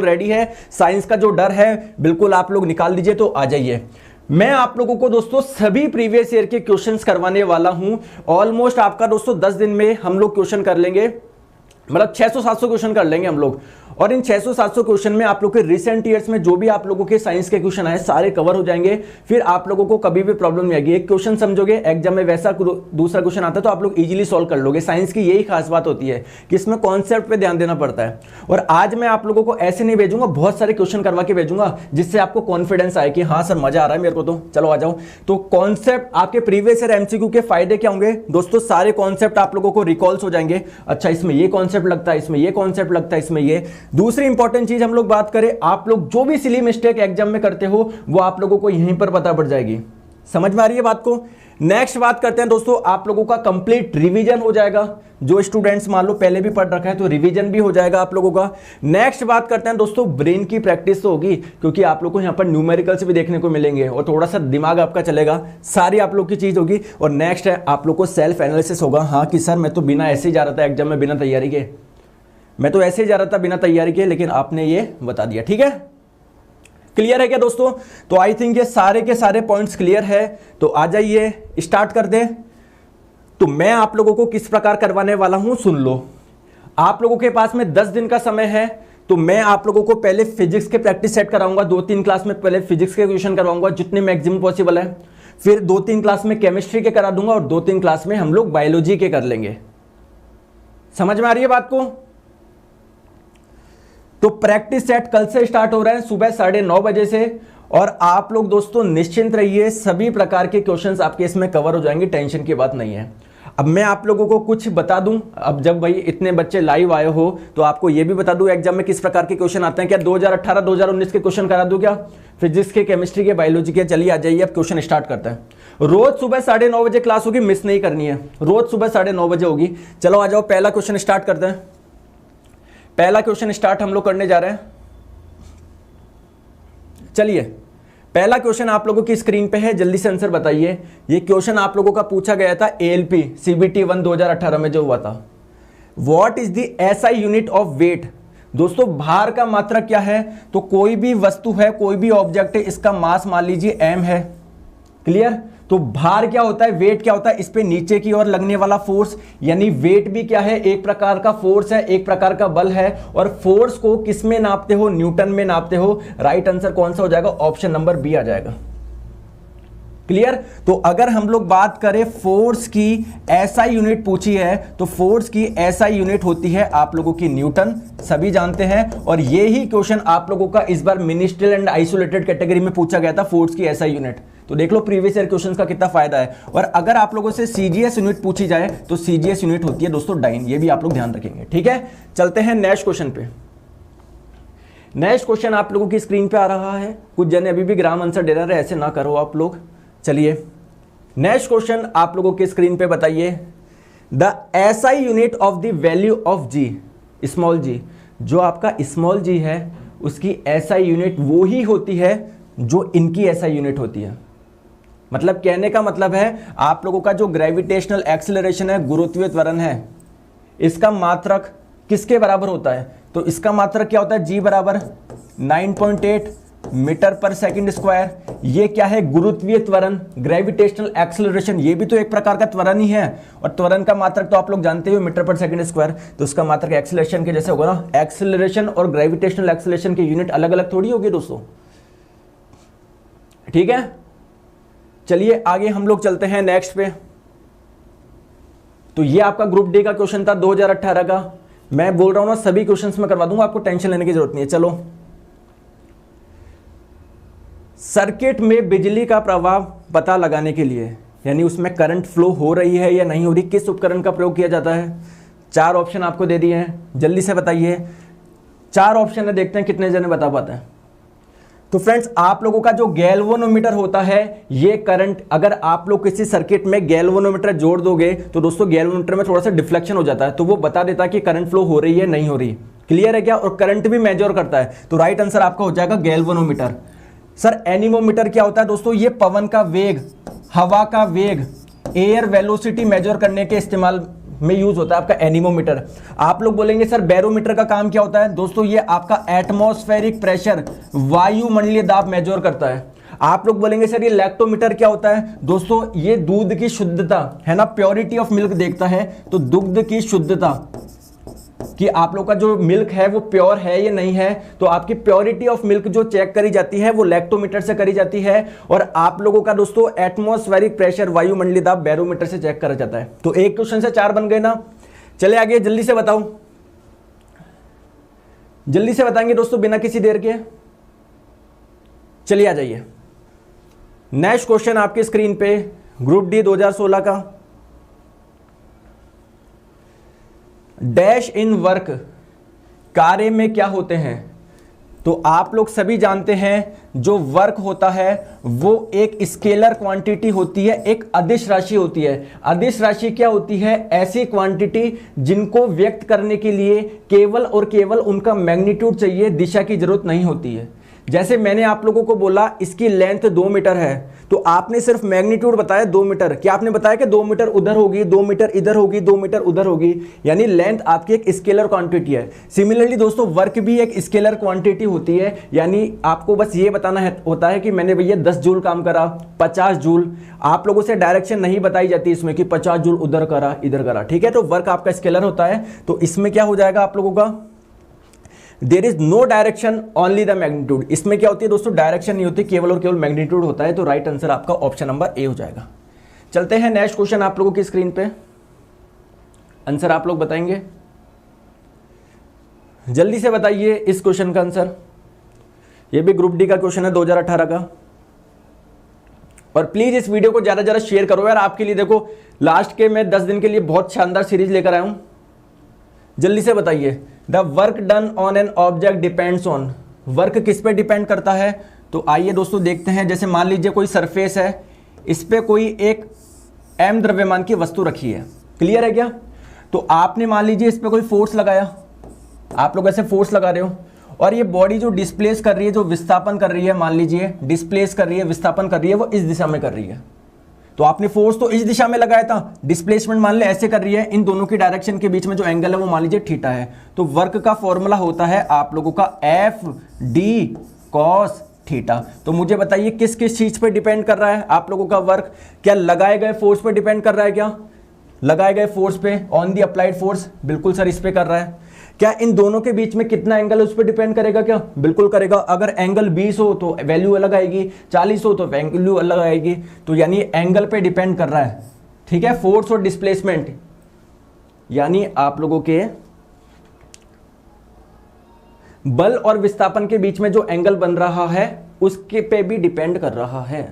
Ready है, science का जो डर है बिल्कुल आप लोग निकाल दीजिए। तो आ जाइए, मैं आप लोगों को दोस्तों सभी प्रीवियस ईयर के क्वेश्चंस करवाने वाला हूं। ऑलमोस्ट आपका दोस्तों 10 दिन में हम लोग क्वेश्चन कर लेंगे, मतलब 600-700 क्वेश्चन कर लेंगे हम लोग। और इन 600-700 क्वेश्चन में आप लोग के रिसेंट ईयर्स में जो भी आप लोगों के साइंस के क्वेश्चन आए सारे कवर हो जाएंगे। फिर आप लोगों को कभी भी प्रॉब्लम नहीं आएगी। एक क्वेश्चन समझोगे एग्जाम में, वैसा दूसरा क्वेश्चन आता है तो आप लोग इजीली सॉल्व कर लोगे। साइंस की यही खास बात होती है कि इसमें कॉन्सेप्ट पे ध्यान देना पड़ता है। और आज मैं आप लोगों को ऐसे नहीं भेजूंगा, बहुत सारे क्वेश्चन करवा के भेजूंगा जिससे आपको कॉन्फिडेंस आए कि हाँ सर मजा आ रहा है मेरे को, तो चलो आ जाओ। तो कॉन्सेप्ट आपके प्रीवियस ईयर एमसीक्यू के फायदे क्या होंगे दोस्तों, सारे कॉन्सेप्ट आप लोगों को रिकॉल्स हो जाएंगे। अच्छा इसमें ये कॉन्सेप्ट लगता है, इसमें ये कॉन्सेप्ट लगता है, इसमें ये। दूसरी इंपॉर्टेंट चीज हम लोग बात करें, आप लोग जो भी सिली मिस्टेक एग्जाम में करते हो वो आप लोगों को यहीं पर पता पड़ जाएगी। समझ में आ रही है बात को। नेक्स्ट बात करते हैं दोस्तों, आप लोगों का कंप्लीट रिवीजन हो जाएगा। जो स्टूडेंट्स मान लो पहले भी पढ़ रखा है तो रिवीजन भी हो जाएगा आप लोगों का। नेक्स्ट बात करते हैं दोस्तों, ब्रेन की प्रैक्टिस तो होगी, क्योंकि आप लोगों को यहां पर न्यूमेरिकल्स भी देखने को मिलेंगे और थोड़ा सा दिमाग आपका चलेगा, सारी आप लोग की चीज होगी। और नेक्स्ट है आप लोग को सेल्फ एनालिसिस होगा। हाँ कि सर मैं तो बिना ऐसे ही जा रहा था एग्जाम में, बिना तैयारी के, मैं तो ऐसे ही जा रहा था बिना तैयारी के, लेकिन आपने ये बता दिया। ठीक है, क्लियर है क्या दोस्तों। तो आई थिंक ये सारे के सारे पॉइंट्स क्लियर है। तो आ जाइए स्टार्ट कर दें। तो मैं आप लोगों को किस प्रकार करवाने वाला हूं सुन लो। आप लोगों के पास में 10 दिन का समय है। तो मैं आप लोगों को पहले फिजिक्स के प्रैक्टिस सेट कराऊंगा, 2-3 क्लास में पहले फिजिक्स के क्वेश्चन करवाऊंगा जितने मैक्सिमम पॉसिबल है। फिर 2-3 क्लास में केमिस्ट्री के करा दूंगा और 2-3 क्लास में हम लोग बायोलॉजी के कर लेंगे। समझ में आ रही है बात को। तो प्रैक्टिस सेट कल से स्टार्ट हो रहा है सुबह 9:30 बजे से। और आप लोग दोस्तों निश्चिंत रहिए, सभी प्रकार के क्वेश्चंस आपके इसमें कवर हो जाएंगे, टेंशन की बात नहीं है। अब मैं आप लोगों को कुछ बता दूं, अब जब भाई इतने बच्चे लाइव आए हो तो आपको यह भी बता दूं एग्जाम में किस प्रकार के क्वेश्चन आते हैं। क्या 2018-2019 के क्वेश्चन करा दूं क्या, फिजिक्स के, केमिस्ट्री के, बायोलॉजी के। चलिए आ जाइए, अब क्वेश्चन स्टार्ट करते हैं। रोज सुबह 9:30 बजे क्लास होगी, मिस नहीं करनी है, रोज सुबह 9:30 बजे होगी। चलो आ जाओ, पहला क्वेश्चन स्टार्ट करते हैं। पहला क्वेश्चन स्टार्ट हम लोग करने जा रहे हैं। चलिए पहला क्वेश्चन आप लोगों की स्क्रीन पे है, जल्दी से आंसर बताइए। ये क्वेश्चन आप लोगों का पूछा गया था एएलपी सीबीटी 1 2018 में जो हुआ था। What is the SI unit of weight. दोस्तों भार का मात्रक क्या है, तो कोई भी वस्तु है, कोई भी ऑब्जेक्ट है, इसका मास मान लीजिए m है। क्लियर। तो भार क्या होता है, वेट क्या होता है, इस पे नीचे की ओर लगने वाला फोर्स, यानी वेट भी क्या है, एक प्रकार का फोर्स है, एक प्रकार का बल है। और फोर्स को किस में नापते हो, न्यूटन में नापते हो। राइट आंसर कौन सा हो जाएगा, ऑप्शन नंबर बी आ जाएगा। क्लियर। तो अगर हम लोग बात करें फोर्स की एसआई यूनिट पूछी है, तो फोर्स की एसआई यूनिट होती है आप लोगों की न्यूटन, सभी जानते हैं। और ये ही क्वेश्चन आप लोगों का इस बार मिनिस्ट्रियल एंड आइसोलेटेड कैटेगरी में पूछा गया था, फोर्स की एसआई यूनिट। तो देख लो प्रीवियस ईयर क्वेश्चंस का कितना फायदा है। और अगर आप लोगों से सीजीएस यूनिट पूछी जाए तो सीजीएस यूनिट होती है दोस्तों डाइन, ये भी आप लोग ध्यान रखेंगे। ठीक है, चलते हैं नेक्स्ट क्वेश्चन पे। नेक्स्ट क्वेश्चन आप लोगों की स्क्रीन पे आ रहा है। कुछ जने अभी भी ग्राम आंसर दे रहे हैं, ऐसे ना करो आप लोग। चलिए नेक्स्ट क्वेश्चन आप लोगों की स्क्रीन पे बताइए। The SI unit of the value of g, small g, जो आपका स्मॉल जी है उसकी एसआई यूनिट वो ही होती है जो इनकी एसआई यूनिट होती है। मतलब कहने का मतलब है आप लोगों का जो ग्रेविटेशनल एक्सेलरेशन है, गुरुत्वीय त्वरण है, इसका मात्रक किसके बराबर होता है, तो इसका मात्रक क्या होता है, जी बराबर 9.8 मीटर पर सेकंड स्क्वायर। ये क्या है, गुरुत्वीय त्वरण, ग्रेविटेशनल एक्सेलरेशन, ये भी तो एक प्रकार का त्वरण ही है। और त्वरण का मात्रक तो आप लोग जानते हो मीटर पर सेकंड स्क्वायर, तो उसका मात्रक एक्सेलरेशन के जैसे होगा ना। एक्सेलरेशन और ग्रेविटेशनल एक्सेलरेशन की यूनिट अलग अलग थोड़ी होगी दोस्तों। ठीक है, चलिए आगे हम लोग चलते हैं नेक्स्ट पे। तो ये आपका ग्रुप डी का क्वेश्चन था 2018 का। मैं बोल रहा हूं ना सभी क्वेश्चंस में करवा दूंगा, आपको टेंशन लेने की जरूरत नहीं है। चलो, सर्किट में बिजली का प्रवाह पता लगाने के लिए, यानी उसमें करंट फ्लो हो रही है या नहीं हो रही, किस उपकरण का प्रयोग किया जाता है। 4 ऑप्शन आपको दे दिए हैं, जल्दी से बताइए। 4 ऑप्शन है, देखते हैं कितने जने बता पाते हैं। तो फ्रेंड्स आप लोगों का जो गैल्वेनोमीटर होता है, ये करंट, अगर आप लोग किसी सर्किट में गैल्वेनोमीटर जोड़ दोगे तो दोस्तों गैल्वेनोमीटर में थोड़ा सा डिफ्लेक्शन हो जाता है, तो वो बता देता है कि करंट फ्लो हो रही है नहीं हो रही। क्लियर है क्या। और करंट भी मेजर करता है, तो राइट आंसर आपका हो जाएगा गैल्वेनोमीटर। सर एनीमोमीटर क्या होता है दोस्तों, ये पवन का वेग, हवा का वेग, एयर वेलोसिटी मेजर करने के इस्तेमाल में यूज होता है आपका एनीमोमीटर। आप लोग बोलेंगे सर बैरोमीटर का काम क्या होता है? दोस्तों ये आपका एटमॉस्फेरिक प्रेशर, वायुमंडलीय दाब मेजर करता है। आप लोग बोलेंगे सर ये लैक्टोमीटर क्या होता है? दोस्तों ये दूध की शुद्धता है ना, प्योरिटी ऑफ मिल्क देखता है। तो दुग्ध की शुद्धता कि आप लोग का जो मिल्क है वो प्योर है या नहीं है, तो आपकी प्योरिटी ऑफ मिल्क जो चेक करी जाती है वो लैक्टोमीटर से करी जाती है। और आप लोगों का दोस्तों एटमॉस्फेरिक प्रेशर, वायुमंडलीय दाब बैरोमीटर से चेक करा जाता है। तो एक क्वेश्चन से 4 बन गए ना। चले आगे, जल्दी से बताओ, जल्दी से बताएंगे दोस्तों बिना किसी देर के। चलिए आ जाइए, नेक्स्ट क्वेश्चन आपके स्क्रीन पे, ग्रुप डी 2016 का। डैश इन वर्क, कार्य में क्या होते हैं? तो आप लोग सभी जानते हैं जो वर्क होता है वो एक स्केलर क्वांटिटी होती है, एक अदिश राशि होती है। अदिश राशि क्या होती है? ऐसी क्वांटिटी जिनको व्यक्त करने के लिए केवल और केवल उनका मैग्नीट्यूड चाहिए, दिशा की जरूरत नहीं होती है। जैसे मैंने आप लोगों को बोला इसकी लेंथ 2 मीटर है, तो आपने सिर्फ मैग्नीट्यूड बताया 2 मीटर। क्या आपने बताया कि 2 मीटर उधर होगी, 2 मीटर इधर होगी, 2 मीटर उधर होगी, यानी लेंथ आपकी एक स्केलर क्वांटिटी है। सिमिलरली दोस्तों वर्क भी एक स्केलर क्वांटिटी होती है, यानी आपको बस ये बताना होता है कि मैंने भैया 10 जूल काम करा, 50 जूल। आप लोगों से डायरेक्शन नहीं बताई जाती इसमें कि 50 जूल उधर करा, इधर करा, ठीक है। तो वर्क आपका स्केलर होता है। तो इसमें क्या हो जाएगा आप लोगों का? There is no direction only the magnitude. इसमें क्या होती है दोस्तों? डायरेक्शन नहीं होती, केवल और केवल मैग्नीट्यूड होता है। तो राइट आंसर आपका ऑप्शन नंबर ए हो जाएगा। चलते हैं नेक्स्ट क्वेश्चन आप लोगों की स्क्रीन पे, आंसर आप लोग बताएंगे, जल्दी से बताइए इस क्वेश्चन का आंसर। ये भी ग्रुप डी का क्वेश्चन है 2018 का। और प्लीज इस वीडियो को ज्यादा ज्यादा शेयर करो यार, आपके लिए देखो लास्ट के मैं 10 दिन के लिए बहुत शानदार सीरीज लेकर आया हूं। जल्दी से बताइए, the work done on an object depends on, work किस पे डिपेंड करता है? तो आइए दोस्तों देखते हैं। जैसे मान लीजिए कोई सरफेस है, इस पे कोई एक m द्रव्यमान की वस्तु रखी है, क्लियर है क्या? तो आपने मान लीजिए इस पे कोई फोर्स लगाया, आप लोग ऐसे फोर्स लगा रहे हो, और ये बॉडी जो डिस्प्लेस कर रही है, जो विस्थापन कर रही है, मान लीजिए डिस्प्लेस कर रही है, विस्थापन कर रही है, वो इस दिशा में कर रही है। तो आपने फोर्स तो इस दिशा में लगाया था, डिस्प्लेसमेंट मान ले ऐसे कर रही है, इन दोनों की डायरेक्शन के बीच में जो एंगल है वो मान लीजिए थीटा है। तो वर्क का फॉर्मूला होता है आप लोगों का एफ डी कॉस थीटा। तो मुझे बताइए किस किस चीज पे डिपेंड कर रहा है आप लोगों का वर्क? क्या लगाए गए फोर्स पे डिपेंड कर रहा है? क्या लगाए गए फोर्स पे, ऑन दी अप्लाइड फोर्स? बिल्कुल सर इस पे कर रहा है। क्या इन दोनों के बीच में कितना एंगल है उस पर डिपेंड करेगा? क्या बिल्कुल करेगा। अगर एंगल 20 हो तो वैल्यू अलग आएगी, 40 हो तो वैल्यू अलग आएगी। तो यानी एंगल पे डिपेंड कर रहा है, ठीक है, फोर्स और डिस्प्लेसमेंट, यानी आप लोगों के बल और विस्थापन के बीच में जो एंगल बन रहा है उसके पे भी डिपेंड कर रहा है।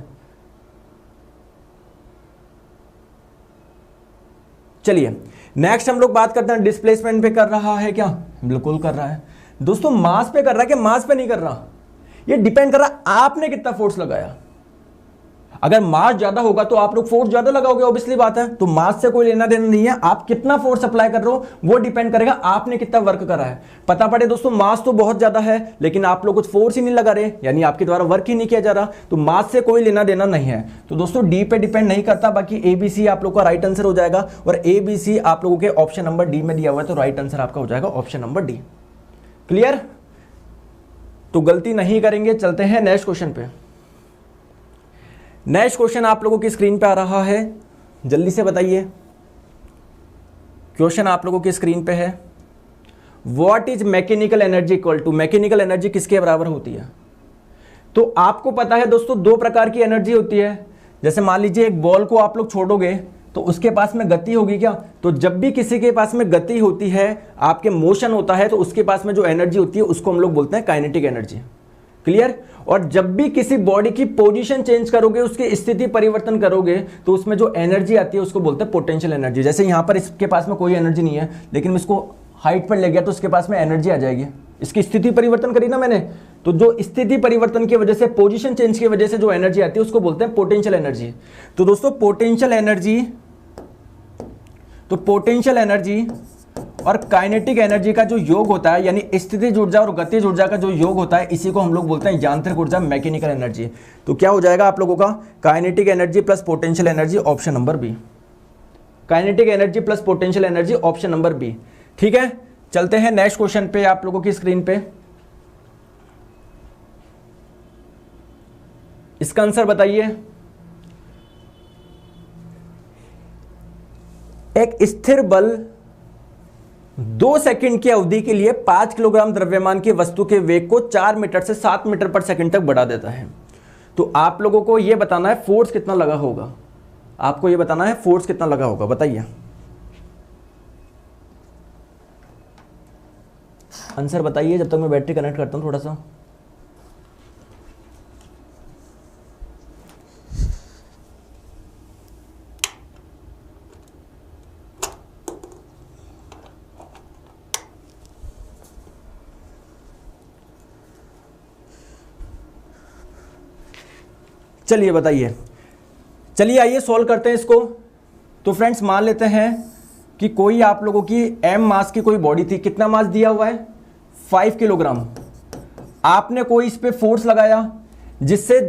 चलिए नेक्स्ट हम लोग बात करते हैं डिस्प्लेसमेंट पे कर रहा है क्या? बिल्कुल कर रहा है दोस्तों। मास पे कर रहा है क्या? मास पे नहीं कर रहा, ये डिपेंड कर रहा है आपने कितना फोर्स लगाया। अगर मास ज्यादा होगा तो आप लोग फोर्स ज्यादा लगाओगे, ऑब्वियसली बात है। तो मास से कोई लेना देना नहीं है, आप कितना फोर्स अप्लाई कर रहे हो वो डिपेंड करेगा आपने कितना वर्क करा है। पता पड़े दोस्तों मास तो बहुत ज्यादा है लेकिन आप लोग कुछ फोर्स ही नहीं लगा रहे, यानी आपके द्वारा वर्क ही नहीं किया जा रहा, तो मास से कोई लेना देना नहीं है। तो दोस्तों डी पे डिपेंड नहीं करता। बाकी एबीसी आप लोग का राइट आंसर हो जाएगा, और एबीसी आप लोगों के ऑप्शन नंबर डी में दिया हुआ है, तो राइट आंसर आपका हो जाएगा ऑप्शन नंबर डी। क्लियर? तो गलती नहीं करेंगे। चलते हैं नेक्स्ट क्वेश्चन पे। नेक्स्ट क्वेश्चन आप लोगों की स्क्रीन पे आ रहा है, जल्दी से बताइए। क्वेश्चन आप लोगों की स्क्रीन पे है, what is mechanical energy equal to? Mechanical energy किसके बराबर होती है? तो आपको पता है दोस्तों 2 प्रकार की एनर्जी होती है। जैसे मान लीजिए एक बॉल को आप लोग छोड़ोगे तो उसके पास में गति होगी क्या? तो जब भी किसी के पास में गति होती है, आपके मोशन होता है, तो उसके पास में जो एनर्जी होती है उसको हम लोग बोलते हैं काइनेटिक एनर्जी। क्लियर? और जब भी किसी बॉडी की पोजीशन चेंज करोगे, उसकी स्थिति परिवर्तन करोगे, तो उसमें जो एनर्जी आती है उसको बोलते हैं पोटेंशियल एनर्जी। जैसे यहां पर इसके पास में कोई एनर्जी नहीं है, लेकिन इसको हाइट पर ले गया तो उसके पास में एनर्जी आ जाएगी, इसकी स्थिति परिवर्तन करी ना मैंने, तो जो स्थिति परिवर्तन की वजह से, पोजीशन चेंज की वजह से जो एनर्जी आती है उसको बोलते हैं पोटेंशियल एनर्जी। तो दोस्तों पोटेंशियल एनर्जी और काइनेटिक एनर्जी का जो योग होता है, यानी स्थितिज ऊर्जा और गतिज ऊर्जा का जो योग होता है, इसी को हम लोग बोलते हैं यांत्रिक ऊर्जा, मैकेनिकल एनर्जी। तो क्या हो जाएगा आप लोगों का? Kinetic energy plus potential energy, option number B. Kinetic energy plus potential energy, option number B. ठीक है, चलते हैं नेक्स्ट क्वेश्चन पे आप लोगों की स्क्रीन पे। इसका आंसर बताइए। एक स्थिर बल 2 सेकंड की अवधि के लिए 5 किलोग्राम द्रव्यमान की वस्तु के वेग को 4 मीटर से 7 मीटर पर सेकंड तक बढ़ा देता है। तो आप लोगों को यह बताना है फोर्स कितना लगा होगा, आपको यह बताना है फोर्स कितना लगा होगा, बताइए। आंसर बताइए जब तक मैं बैटरी कनेक्ट करता हूं थोड़ा सा। चलिए बताइए, चलिए आइए सॉल्व करते हैं इसको। तो फ्रेंड्स मान लेते हैं कि कोई आप लोगों की m मास की कोई बॉडी थी, कितना मास दिया हुआ है 5 किलोग्राम। आपने कोई इस पे फोर्स लगाया जिससे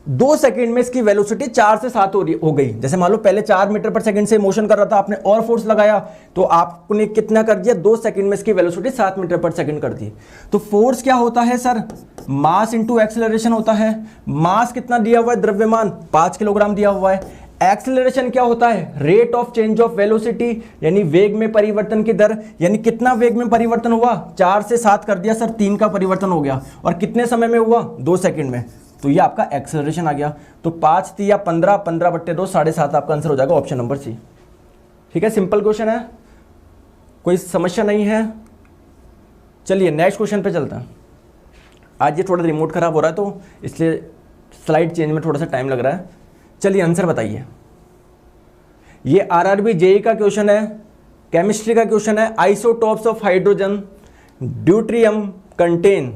2 सेकंड में इसकी वेलोसिटी 4 से 7 हो गई। जैसे मान लो पहले 4 मीटर पर सेकंड से मोशन कर रहा था, आपने और फोर्स लगाया तो आपने कितना कर दिया, 2 सेकंड में इसकी वेलोसिटी 7 मीटर पर सेकंड कर दी। तो फोर्स क्या होता है सर, मास इंटू एक्सेलरेशन होता है। मास कितना दिया हुआ है, द्रव्यमान 5 किलोग्राम दिया हुआ है। एक्सेलरेशन क्या होता है, rate of change of velocity, यानी वेग में परिवर्तन की दर, यानी कितना वेग में परिवर्तन हुआ, 4 से 7 कर दिया सर, 3 का परिवर्तन हो गया। और कितने समय में हुआ, 2 सेकंड में। तो ये आपका एक्सेलरेशन आ गया। तो 5 3 या 15, 15/2 7.5 आपका आंसर हो जाएगा, ऑप्शन नंबर सी। ठीक है, सिंपल क्वेश्चन है, कोई समस्या नहीं है। चलिए नेक्स्ट क्वेश्चन पे चलते हैं। आज ये थोड़ा रिमोट खराब हो रहा है तो इसलिए स्लाइड चेंज में थोड़ा सा टाइम लग रहा है। चलिए आंसर बताइए। ये आरआरबी जेईई का क्वेश्चन है, केमिस्ट्री का क्वेश्चन है। Isotopes of hydrogen deuterium contain,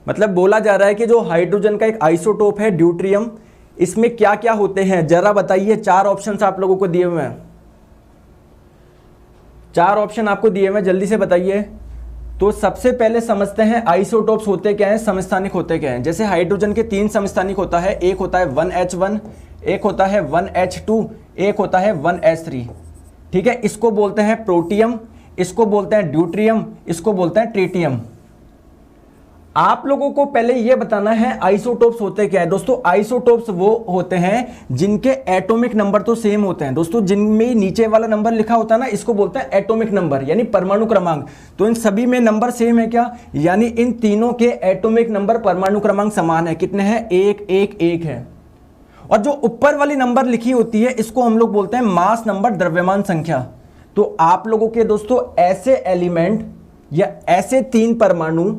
मतलब बोला जा रहा है कि जो हाइड्रोजन का एक आइसोटोप है ड्यूट्रियम, इसमें क्या क्या होते हैं जरा बताइए। 4 ऑप्शंस आप लोगों को दिए हुए हैं, 4 ऑप्शन आपको दिए हुए हैं, जल्दी से बताइए। तो सबसे पहले समझते हैं आइसोटोप्स होते क्या हैं, समस्थानिक होते क्या हैं। जैसे हाइड्रोजन के 3 समस्थानिक होता है, एक होता है 1H1, एक होता है 1H2, एक होता है 1S3। ठीक है, इसको बोलते हैं प्रोटियम, इसको बोलते हैं ड्यूट्रियम, इसको बोलते हैं ट्रिटियम। आप लोगों को पहले यह बताना है आइसोटोप्स होते क्या है। दोस्तों आइसोटोप्स वो होते हैं जिनके एटॉमिक नंबर तो सेम होते हैं। दोस्तों जिनमें नीचे वाला नंबर लिखा होता है ना, इसको बोलते हैं एटॉमिक नंबर, यानी परमाणु क्रमांक। तो इन सभी में नंबर सेम है क्या, यानी इन तीनों के एटॉमिक नंबर परमाणु क्रमांक समान है। कितने हैं, 1 1 1 है। और जो ऊपर वाली नंबर लिखी होती है इसको हम लोग बोलते हैं मास नंबर, द्रव्यमान संख्या। तो आप लोगों के दोस्तों ऐसे एलिमेंट या ऐसे 3 परमाणु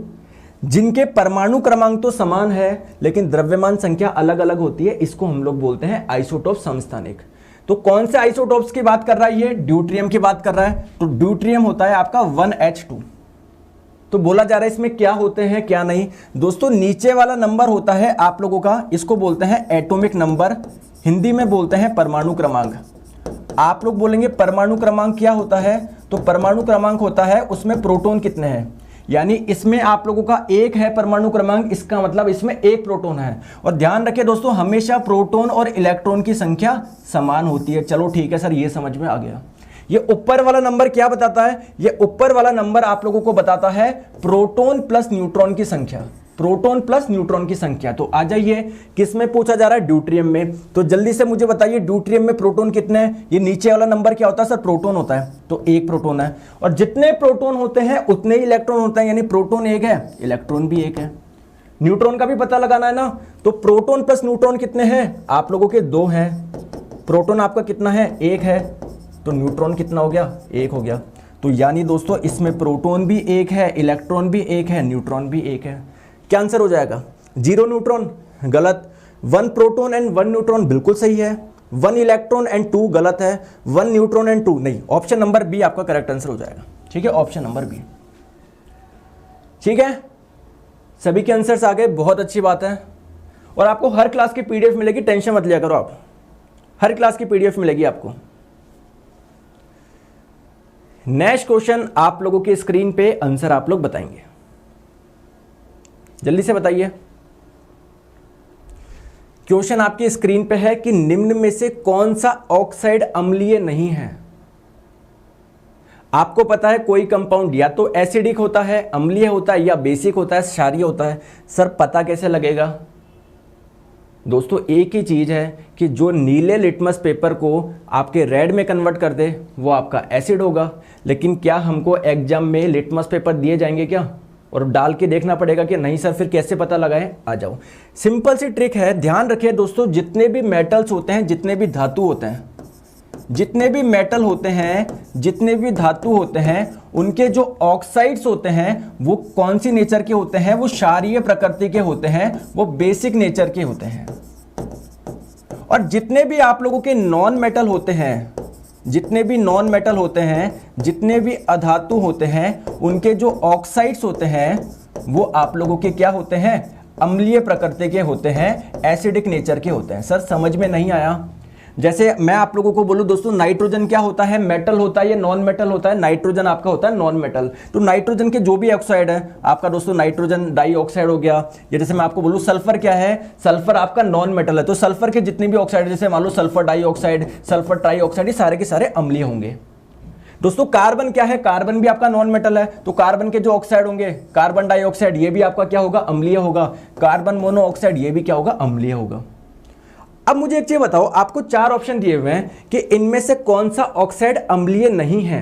जिनके परमाणु क्रमांक तो समान है लेकिन द्रव्यमान संख्या अलग अलग होती है, इसको हम लोग बोलते हैं आइसोटोप समस्थानिक। तो कौन से आइसोटोप्स की बात कर रहा है ये, ड्यूट्रियम की बात कर रहा है। तो ड्यूट्रियम होता है आपका 1H2। तो बोला जा रहा है इसमें क्या होते हैं क्या नहीं। दोस्तों नीचे वाला नंबर होता है आप लोगों का, इसको बोलते हैं एटॉमिक नंबर, हिंदी में बोलते हैं परमाणु क्रमांक। आप लोग बोलेंगे परमाणु क्रमांक क्या होता है, तो परमाणु क्रमांक होता है उसमें प्रोटॉन कितने हैं, यानी इसमें आप लोगों का 1 है परमाणु क्रमांक, इसका मतलब इसमें 1 प्रोटॉन है। और ध्यान रखें दोस्तों हमेशा प्रोटॉन और इलेक्ट्रॉन की संख्या समान होती है। चलो ठीक है सर, ये समझ में आ गया। ये ऊपर वाला नंबर क्या बताता है, ये ऊपर वाला नंबर आप लोगों को बताता है प्रोटॉन प्लस न्यूट्रॉन की संख्या, प्रोटॉन प्लस न्यूट्रॉन की संख्या। तो आ जाइए, किस में पूछा जा रहा है, ड्यूट्रियम में। तो जल्दी से मुझे बताइए ड्यूट्रियम में प्रोटॉन कितने हैं। ये नीचे वाला नंबर क्या होता है सर, प्रोटॉन होता है। तो 1 प्रोटॉन है, और जितने प्रोटॉन होते हैं उतने ही इलेक्ट्रॉन होते हैं, यानी प्रोटॉन 1 है, इलेक्ट्रॉन भी 1 है। न्यूट्रॉन का भी पता लगाना है ना, तो प्रोटॉन प्लस न्यूट्रॉन कितने हैं, आप लोगों के 2 हैं। प्रोटॉन आपका कितना है, 1 है, तो न्यूट्रॉन कितना हो गया, 1 हो गया। तो यानी दोस्तों इसमें प्रोटॉन भी 1 है, इलेक्ट्रॉन भी 1 है, न्यूट्रॉन भी 1 है। क्या आंसर हो जाएगा, 0 न्यूट्रॉन, गलत। 1 प्रोटॉन एंड 1 न्यूट्रॉन बिल्कुल सही है। 1 इलेक्ट्रॉन एंड 2 गलत है। 1 न्यूट्रॉन एंड 2 नहीं, ऑप्शन नंबर बी आपका करेक्ट आंसर हो जाएगा। ठीक है, ऑप्शन नंबर बी। ठीक है, सभी के आंसर्स आ गए, बहुत अच्छी बात है। और आपको हर क्लास की पीडीएफ मिलेगी, टेंशन मत लिया करो आप, हर क्लास की पीडीएफ मिलेगी आपको। नेक्स्ट क्वेश्चन आप लोगों की स्क्रीन पे आंसर आप लोग बताएंगे, जल्दी से बताइए। क्वेश्चन आपकी स्क्रीन पे है कि निम्न में से कौन सा ऑक्साइड अम्लीय नहीं है। आपको पता है कोई कंपाउंड या तो एसिडिक होता है, अम्लीय होता है, या बेसिक होता है, क्षारीय होता है। सर पता कैसे लगेगा? दोस्तों एक ही चीज है कि जो नीले लिटमस पेपर को आपके रेड में कन्वर्ट कर दे वो आपका एसिड होगा। लेकिन क्या हमको एग्जाम में लिटमस पेपर दिए जाएंगे क्या और डाल के देखना पड़ेगा कि नहीं सर? फिर कैसे पता लगाएं? आ जाओ, सिंपल सी ट्रिक है, ध्यान रखिए दोस्तों। जितने भी मेटल्स होते हैं, जितने भी धातु होते हैं, जितने भी मेटल होते हैं, जितने भी धातु होते हैं, उनके जो ऑक्साइड्स होते हैं वो कौन सी नेचर के होते हैं? वो क्षारीय प्रकृति के होते हैं, वो बेसिक नेचर के होते हैं। और जितने भी आप लोगों के नॉन मेटल होते हैं, जितने भी नॉन मेटल होते हैं, जितने भी अधातु होते हैं, उनके जो ऑक्साइड्स होते हैं वो आप लोगों के क्या होते हैं? अम्लीय प्रकृति के होते हैं, एसिडिक नेचर के होते हैं। सर समझ में नहीं आया? जैसे मैं आप लोगों को बोलूं दोस्तों, नाइट्रोजन क्या होता है? मेटल होता है या नॉन मेटल होता है? नाइट्रोजन आपका होता है नॉन मेटल। तो नाइट्रोजन के जो भी ऑक्साइड है आपका दोस्तों नाइट्रोजन डाइऑक्साइड हो गया। या जैसे मैं आपको बोलूं सल्फर क्या है? सल्फर आपका नॉन मेटल है। तो सल्फर के जितने भी ऑक्साइड, जैसे मान लो सल्फर डाइऑक्साइड, सल्फर ट्राइऑक्साइड, ये सारे के सारे अम्लीय होंगे। दोस्तों कार्बन क्या है? कार्बन भी आपका नॉन मेटल है। तो कार्बन के जो ऑक्साइड होंगे, कार्बन डाइऑक्साइड, ये भी आपका क्या होगा? अम्लीय होगा। कार्बन मोनोऑक्साइड, ये भी क्या होगा? अम्लीय होगा। अब मुझे एक चीज बताओ, आपको 4 ऑप्शन दिए हुए हैं कि इनमें से कौन सा ऑक्साइड अम्लीय नहीं है।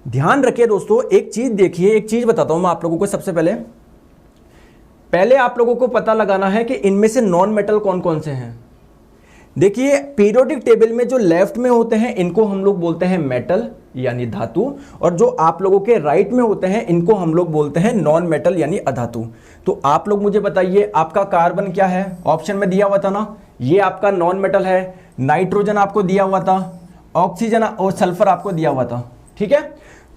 ध्यान रखिए दोस्तों, एक चीज देखिए, एक चीज बताता हूं मैं आप लोगों को। सबसे पहले आप लोगों को पता लगाना है कि इनमें से नॉन मेटल कौन कौन से हैं। देखिए पीरियोडिक टेबल में जो लेफ्ट में होते हैं इनको हम लोग बोलते हैं मेटल यानी धातु, और जो आप लोगों के राइट में होते हैं इनको हम लोग बोलते हैं नॉन मेटल यानी अधातु। तो आप लोग मुझे बताइए, आपका कार्बन क्या है? ऑप्शन में दिया हुआ था ना, ये आपका नॉन मेटल है। नाइट्रोजन आपको दिया हुआ था, ऑक्सीजन और सल्फर आपको दिया हुआ था। ठीक है,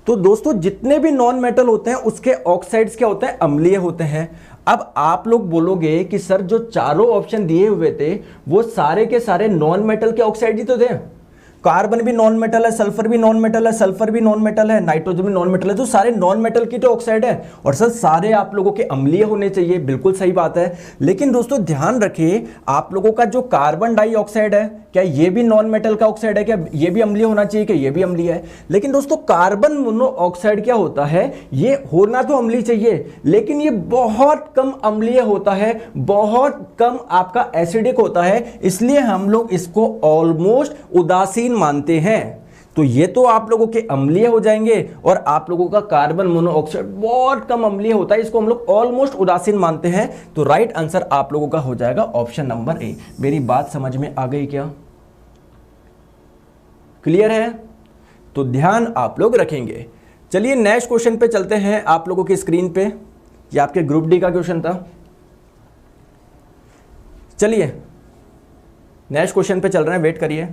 तो दोस्तों जितने भी नॉन मेटल होते हैं उसके ऑक्साइड्स क्या होते हैं? अम्लीय होते हैं। अब आप लोग बोलोगे कि सर जो चारों ऑप्शन दिए हुए थे वो सारे के सारे नॉन मेटल के ऑक्साइड ही तो थे। कार्बन भी नॉन मेटल है, सल्फर भी नॉन मेटल है, सल्फर भी नॉन मेटल है, नाइट्रोजन भी नॉन मेटल है, तो सारे नॉन मेटल की तो ऑक्साइड है। और सर सारे आप लोगों के अम्लीय होने चाहिए, बिल्कुल सही बात है। लेकिन दोस्तों ध्यान रखिए, आप लोगों का जो कार्बन डाइऑक्साइड है क्या ये भी नॉन मेटल का ऑक्साइड है? क्या ये भी अम्लीय होना चाहिए? क्या ये भी अम्लीय है? लेकिन दोस्तों कार्बन मोनोऑक्साइड क्या होता है? ये होना तो अम्लीय चाहिए, लेकिन ये बहुत कम अम्लीय होता है, बहुत कम आपका एसिडिक होता है, इसलिए हम लोग इसको ऑलमोस्ट उदासीन मानते हैं। तो ये तो आप लोगों के अम्लीय हो जाएंगे, और आप लोगों का कार्बन मोनोऑक्साइड बहुत कम अम्लीय होता है, इसको हम लोग ऑलमोस्ट उदासीन मानते हैं। तो राइट आंसर आप लोगों का हो जाएगा ऑप्शन नंबर ए। मेरी बात समझ में आ गई क्या? क्लियर है? तो ध्यान आप लोग रखेंगे। चलिए नेक्स्ट क्वेश्चन पे चलते हैं। आप लोगों की स्क्रीन पे ये आपके ग्रुप डी का क्वेश्चन था। चलिए नेक्स्ट क्वेश्चन पे चल रहे हैं, वेट करिए,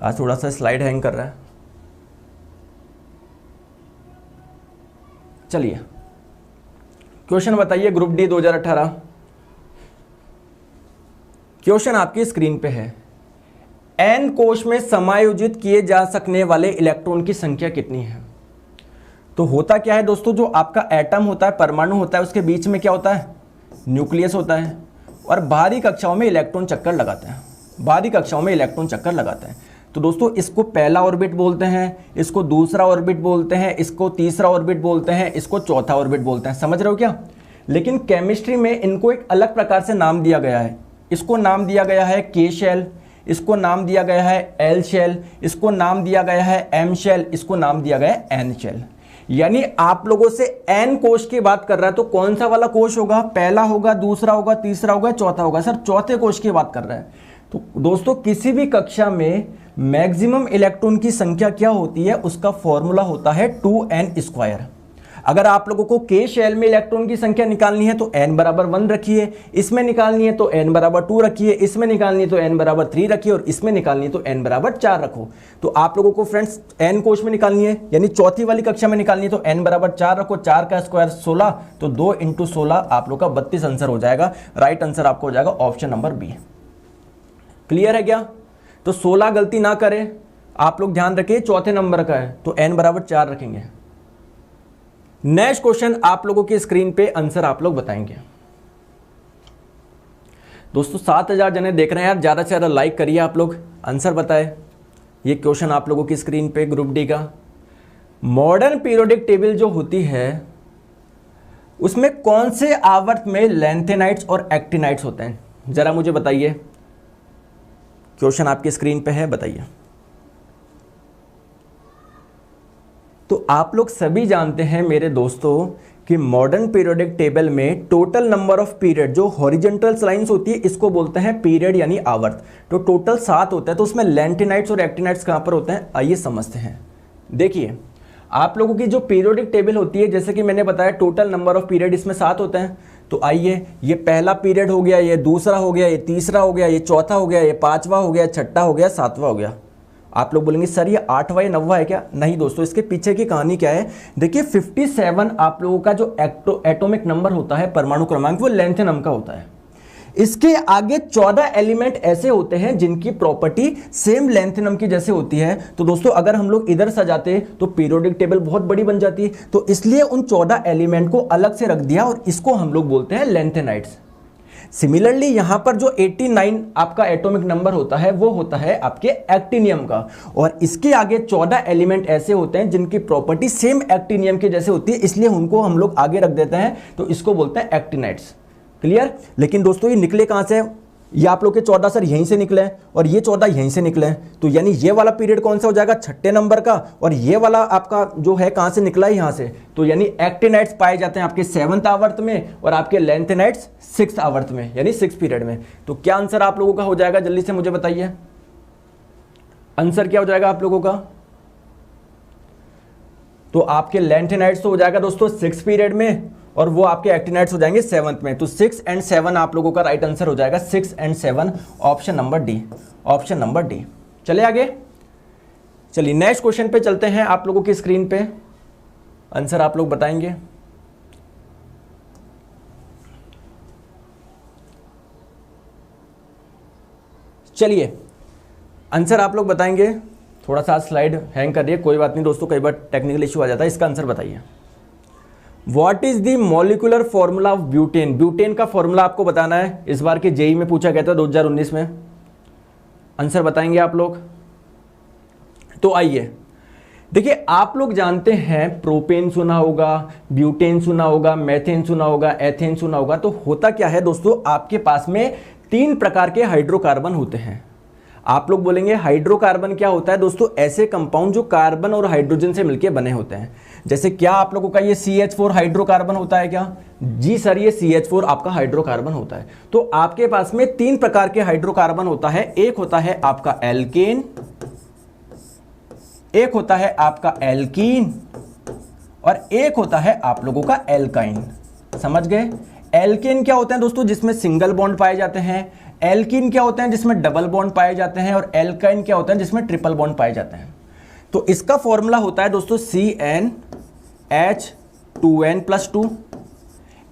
आज थोड़ा सा स्लाइड हैंग कर रहा है। चलिए क्वेश्चन बताइए, ग्रुप डी 2018। क्वेश्चन आपकी स्क्रीन पे है, एन कोश में समायोजित किए जा सकने वाले इलेक्ट्रॉन की संख्या कितनी है? तो होता क्या है दोस्तों, जो आपका एटम होता है, परमाणु होता है, उसके बीच में क्या होता है? न्यूक्लियस होता है, और बाहरी कक्षाओं में इलेक्ट्रॉन चक्कर लगाते हैं, बाहरी कक्षाओं में इलेक्ट्रॉन चक्कर लगाते हैं। तो दोस्तों इसको पहला ऑर्बिट बोलते हैं, इसको दूसरा ऑर्बिट बोलते हैं, इसको तीसरा ऑर्बिट बोलते हैं, इसको चौथा ऑर्बिट बोलते हैं। समझ रहे हो क्या? लेकिन केमिस्ट्री में इनको एक अलग प्रकार से नाम दिया गया है। इसको नाम दिया गया है के शेल, इसको नाम दिया गया है एल शेल, इसको नाम दिया गया है एम शेल, इसको नाम दिया गया है एन शेल। यानी आप लोगों से एन कोश की बात कर रहा है, तो कौन सा वाला कोश होगा? पहला होगा, दूसरा होगा, तीसरा होगा, चौथा होगा? सर चौथे कोश की बात कर रहा है। तो दोस्तों किसी भी कक्षा में मैक्सिमम इलेक्ट्रॉन की संख्या क्या होती है, उसका फॉर्मूला होता है 2n²। अगर आप लोगों को के शेल में इलेक्ट्रॉन की संख्या निकालनी है तो n बराबर 1 रखिए, इसमें निकालनी है तो n बराबर 2 रखिए, इसमें निकालनी है तो n बराबर 3 रखिए, और इसमें निकालनी है तो n बराबर 4 रखो। तो आप लोगों को फ्रेंड्स n कोश में निकालनी है, यानी चौथी वाली कक्षा में निकालनी है, तो n बराबर 4 रखो, 4 का स्क्वायर 16, तो 2 × 16 आप लोग का 32 आंसर हो जाएगा। राइट आंसर आपको हो जाएगा ऑप्शन नंबर बी। क्लियर है क्या? तो 16 गलती ना करें आप लोग, ध्यान रखिए चौथे नंबर का है, तो n बराबर 4 रखेंगे। नेक्स्ट क्वेश्चन आप लोगों की स्क्रीन पे आंसर आप लोग बताएंगे। दोस्तों 7000 जने देख रहे हैं यार, ज़्यादा से ज़्यादा लाइक करिए आप लोग, आंसर बताए। ये क्वेश्चन आप लोगों की स्क्रीन पे ग्रुप डी का। मॉडर्न पीरियोडिक टेबल जो होती है उसमें कौन से आवर्त में लैंथेनाइट्स और एक्टिनाइट्स होते हैं, जरा मुझे बताइए। क्वेश्चन आपकी स्क्रीन पे है, बताइए। तो आप लोग सभी जानते हैं मेरे दोस्तों कि मॉडर्न पीरियोडिक टेबल में टोटल नंबर ऑफ पीरियड, जो हॉरिजॉन्टल लाइंस होती है इसको बोलते हैं पीरियड यानी आवर्त, तो टोटल 7 होता है। तो उसमें लैंथेनाइट्स और एक्टिनाइट्स कहां पर होते हैं, आइए समझते हैं। देखिए आप लोगों की जो पीरियोडिक टेबल होती है, जैसे कि मैंने बताया टोटल नंबर ऑफ पीरियड इसमें 7 होते हैं। तो आइए, ये पहला पीरियड हो गया, ये दूसरा हो गया, ये तीसरा हो गया, ये चौथा हो गया, ये पांचवा हो गया, छठा हो गया, सातवां हो गया। आप लोग बोलेंगे सर ये 8वां या 9वां है क्या? नहीं दोस्तों, इसके पीछे की कहानी क्या है, देखिए 57 आप लोगों का जो एटॉमिक नंबर होता है, परमाणु क्रमांक, वो लैंथेनम का होता है। इसके आगे 14 एलिमेंट ऐसे होते हैं जिनकी प्रॉपर्टी सेम लैंथेनम की जैसे होती है। तो दोस्तों अगर हम लोग इधर सजाते तो पीरियोडिक टेबल बहुत बड़ी बन जाती, तो इसलिए उन 14 एलिमेंट को अलग से रख दिया और इसको हम लोग बोलते हैं लैंथेनाइट्स। सिमिलरली यहां पर जो 89 आपका एटॉमिक नंबर होता है वो होता है आपके एक्टिनियम का, और इसके आगे 14 एलिमेंट ऐसे होते हैं जिनकी प्रॉपर्टी सेम एक्टिनियम के जैसे होती है, इसलिए उनको हम लोग आगे रख देते हैं, तो इसको बोलते हैं एक्टिनाइट्स। क्लियर? लेकिन दोस्तों ये निकले कहां से? ये आप लोग के 14 सर यहीं से निकले हैं और ये 14 यहीं से निकले हैं, तो यानी ये वाला पीरियड कौन सा हो जाएगा, 6ठे नंबर का, और ये वाला आपका जो है कहां से निकला है, यहां से। तो यानी एक्टिनाइट्स पाए जाते हैं आपके 7th आवर्त में और आपके लैंथेनाइट्स 6th आवर्त में, यानी 6th पीरियड में। तो क्या आंसर आप लोगों का हो जाएगा, जल्दी से मुझे बताइए आंसर क्या हो जाएगा आप लोगों का। तो आपके लैंथेनाइट्स तो हो जाएगा दोस्तों 6th पीरियड में और वो आपके एक्टिनाइट्स हो जाएंगे 7th में। तो 6 और 7 आप लोगों का राइट आंसर हो जाएगा, 6 और 7, option number D, option number D. चले आगे, चलिए नेक्स्ट क्वेश्चन पे चलते हैं। आप लोगों की स्क्रीन पे आंसर आप लोग बताएंगे। चलिए आंसर आप लोग बताएंगे। थोड़ा सा स्लाइड हैंग कर रही है, कोई बात नहीं दोस्तों, कई बार टेक्निकल इश्यू आ जाता है। इसका आंसर बताइए। What is the molecular formula of butane? Butane का फॉर्मूला आपको बताना है, इस बार के जेई में पूछा गया था 2019 में। आंसर बताएंगे आप लोग। तो आइए देखिए, आप लोग जानते हैं प्रोपेन सुना होगा, ब्यूटेन सुना होगा, मेथेन सुना होगा, एथेन सुना होगा। तो होता क्या है दोस्तों, आपके पास में 3 प्रकार के हाइड्रोकार्बन होते हैं। आप लोग बोलेंगे हाइड्रोकार्बन क्या होता है दोस्तों, ऐसे कंपाउंड जो कार्बन और हाइड्रोजन से मिलकर बने होते हैं। जैसे क्या आप लोगों का ये CH4 हाइड्रोकार्बन होता है क्या? जी सर, ये CH4 आपका हाइड्रोकार्बन होता है। तो आपके पास में 3 प्रकार के हाइड्रोकार्बन होता है। एक होता है आपका एल्केन, एक होता है आपका एल्कीन, और एक होता है आप लोगों का एल्काइन। समझ गए? एल्केन क्या होते हैं दोस्तों, जिसमें सिंगल बॉन्ड पाए जाते हैं। एल्कीन क्या होते हैं, जिसमें डबल बॉन्ड पाए जाते हैं। और एल्काइन क्या होते हैं, जिसमें ट्रिपल बॉन्ड पाए जाते हैं। तो इसका फॉर्मूला होता है दोस्तों CnH2n+2।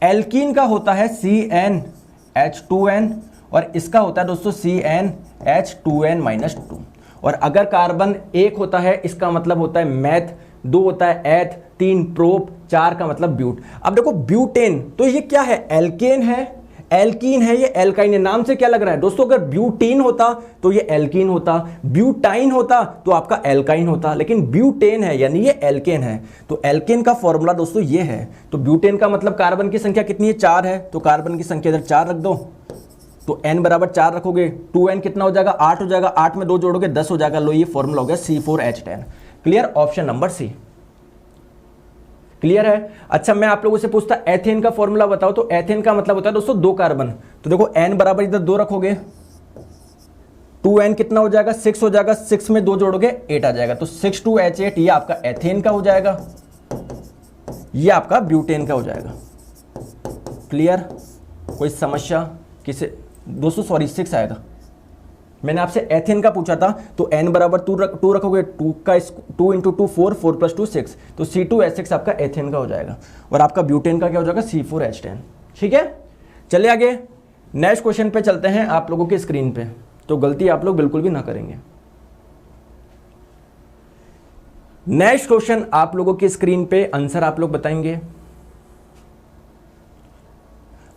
एल्कीन का होता है CnH2n, और इसका होता है दोस्तों CnH2n-2। और अगर कार्बन 1 होता है इसका मतलब होता है मैथ, 2 होता है एथ, 3 प्रोप, 4 का मतलब ब्यूट। अब देखो ब्यूटेन, तो ये क्या है, एल्केन है, एल्कीन है, ये एल्काइन है। नाम से क्या लग रहा है दोस्तों, अगर ब्यूटीन होता तो ये एल्कीन होता, ब्यूटाइन होता तो आपका एल्काइन होता, लेकिन ब्यूटेन है यानी ये एल्केन है। तो एल्केन का फॉर्मूला दोस्तों ये है। तो ब्यूटेन का मतलब कार्बन की संख्या कितनी है, 4 है, तो कार्बन की संख्या इधर 4 रख दो, तो n बराबर 4 रखोगे, 2n कितना हो जाएगा, 8 हो जाएगा, 8 में 2 जोड़ोगे 10 हो जाएगा। लो ये फॉर्मूला हो गया C4H10। Clear? Option number C clear है। अच्छा मैं आप लोगों से पूछता एथेन का फॉर्मूला बताओ। तो एथेन का मतलब होता है दोस्तों 2 कार्बन। तो देखो n बराबर इधर 2 रखोगे, 2n कितना हो जाएगा, 6 हो जाएगा, 6 में 2 जोड़ोगे 8 आ जाएगा। तो 6,2H8 ये आपका एथेन का हो जाएगा, ये आपका ब्यूटेन का हो जाएगा। क्लियर? कोई समस्या किसे दोस्तों, सॉरी 6 आएगा। मैंने आपसे एथेन का पूछा था, तो n बराबर 2 रखोगे, 2 × 2 4, 4 + 2 6, तो C2H6 आपका एथेन का हो जाएगा। और आपका ब्यूटेन का क्या हो जाएगा, C4H10। ठीक है, चले आगे नेक्स्ट क्वेश्चन पे चलते हैं आप लोगों के स्क्रीन पे। तो गलती आप लोग बिल्कुल भी ना करेंगे। नेक्स्ट क्वेश्चन आप लोगों की स्क्रीन पे, आंसर आप लोग बताएंगे।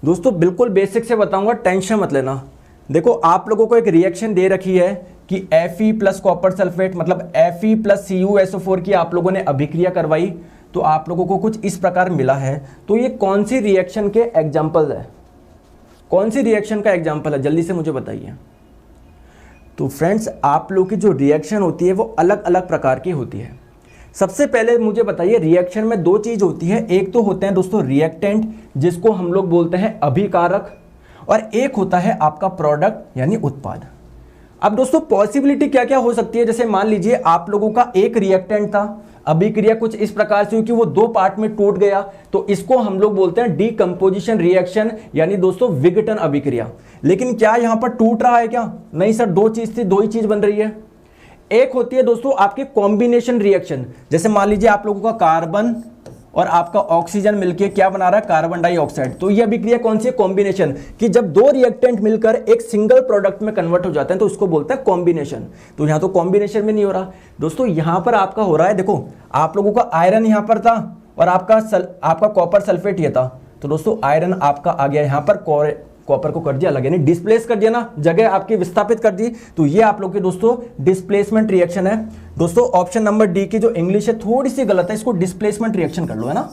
दोस्तों बिल्कुल बेसिक से बताऊंगा, टेंशन मत लेना। देखो आप लोगों को एक रिएक्शन दे रखी है कि Fe प्लस कॉपर सल्फेट मतलब Fe प्लस CuSO4 की आप लोगों ने अभिक्रिया करवाई, तो आप लोगों को कुछ इस प्रकार मिला है। तो ये कौन सी रिएक्शन के एग्जाम्पल है, कौन सी रिएक्शन का एग्जाम्पल है, जल्दी से मुझे बताइए। तो फ्रेंड्स आप लोग की जो रिएक्शन होती है वो अलग अलग प्रकार की होती है। सबसे पहले मुझे बताइए, रिएक्शन में दो चीज होती है, एक तो होते हैं दोस्तों रिएक्टेंट जिसको हम लोग बोलते हैं अभिकारक, और एक होता है आपका प्रोडक्ट यानी उत्पाद। अब दोस्तों पॉसिबिलिटी क्या क्या हो सकती है, जैसे मान लीजिए आप लोगों का एक रिएक्टेंट था, अभिक्रिया कुछ इस प्रकार से हुई कि वो दो पार्ट में टूट गया, तो इसको हम लोग बोलते हैं डीकंपोजिशन रिएक्शन यानी दोस्तों विघटन अभिक्रिया। लेकिन क्या यहां पर टूट रहा है क्या? नहीं सर, दो चीज थी, दो ही चीज बन रही है। एक होती है दोस्तों आपकी कॉम्बिनेशन रिएक्शन, जैसे मान लीजिए आप लोगों का कार्बन और आपका ऑक्सीजन मिलके क्या बना रहा है, कार्बन डाइऑक्साइड। तो ये अभिक्रिया कौन सी है? कॉम्बिनेशन, कि जब दो रिएक्टेंट मिलकर एक सिंगल प्रोडक्ट में कन्वर्ट हो जाते हैं तो उसको बोलते हैं कॉम्बिनेशन। तो यहां तो कॉम्बिनेशन में नहीं हो रहा दोस्तों, यहां पर आपका हो रहा है, देखो आप लोगों का आयरन यहां पर था और आपका कॉपर सल्फेट ये था, तो दोस्तों आयरन आपका आ गया यहां पर, कॉपर को कर दिया अलग, यानी डिस्प्लेस कर दिया ना, जगह आपकी विस्थापित कर दी। तो ये आप लोग के दोस्तों डिस्प्लेसमेंट रिएक्शन है। दोस्तों ऑप्शन नंबर डी की जो इंग्लिश है थोड़ी सी गलत है, इसको डिस्प्लेसमेंट रिएक्शन कर लो, है ना,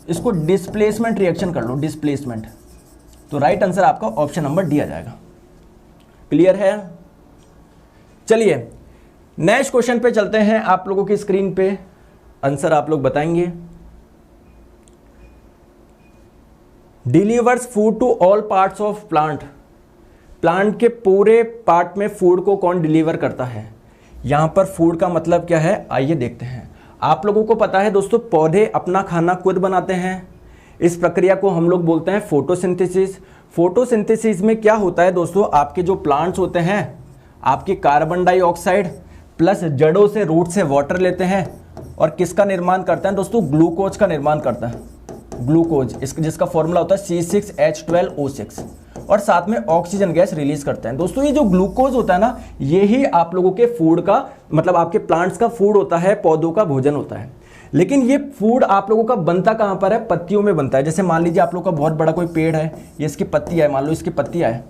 इसको डिस्प्लेसमेंट रिएक्शन कर लो, डिस्प्लेसमेंट। तो राइट आंसर आपका ऑप्शन नंबर डी आ जाएगा। क्लियर है? चलिए नेक्स्ट क्वेश्चन पे चलते हैं। आप लोगों की स्क्रीन पे आंसर आप लोग बताएंगे। Delivers food to all parts of plant, plant के पूरे पार्ट में फूड को कौन डिलीवर करता है? यहां पर फूड का मतलब क्या है, आइए देखते हैं। आप लोगों को पता है दोस्तों पौधे अपना खाना खुद बनाते हैं, इस प्रक्रिया को हम लोग बोलते हैं फोटोसिंथेसिस। फोटोसिंथेसिस में क्या होता है दोस्तों, आपके जो प्लांट्स होते हैं आपके कार्बन डाइऑक्साइड प्लस जड़ों से, रूट से वाटर लेते हैं और किसका निर्माण करते हैं दोस्तों, ग्लूकोज का निर्माण करता है, ग्लूकोज, जिसका फॉर्मूला होता है C6H12O6, और साथ में ऑक्सीजन गैस रिलीज करते हैं। दोस्तों ये जो ग्लूकोज होता है ना, ये ही आप लोगों के फूड का मतलब आपके प्लांट्स का फूड होता है, पौधों का भोजन होता है। लेकिन ये फूड आप लोगों का बनता कहां पर है, पत्तियों में बनता है। जैसे मान लीजिए आप लोगों का बहुत बड़ा कोई पेड़ है, ये इसकी पत्ती है, मान लो इसकी पत्तियां है,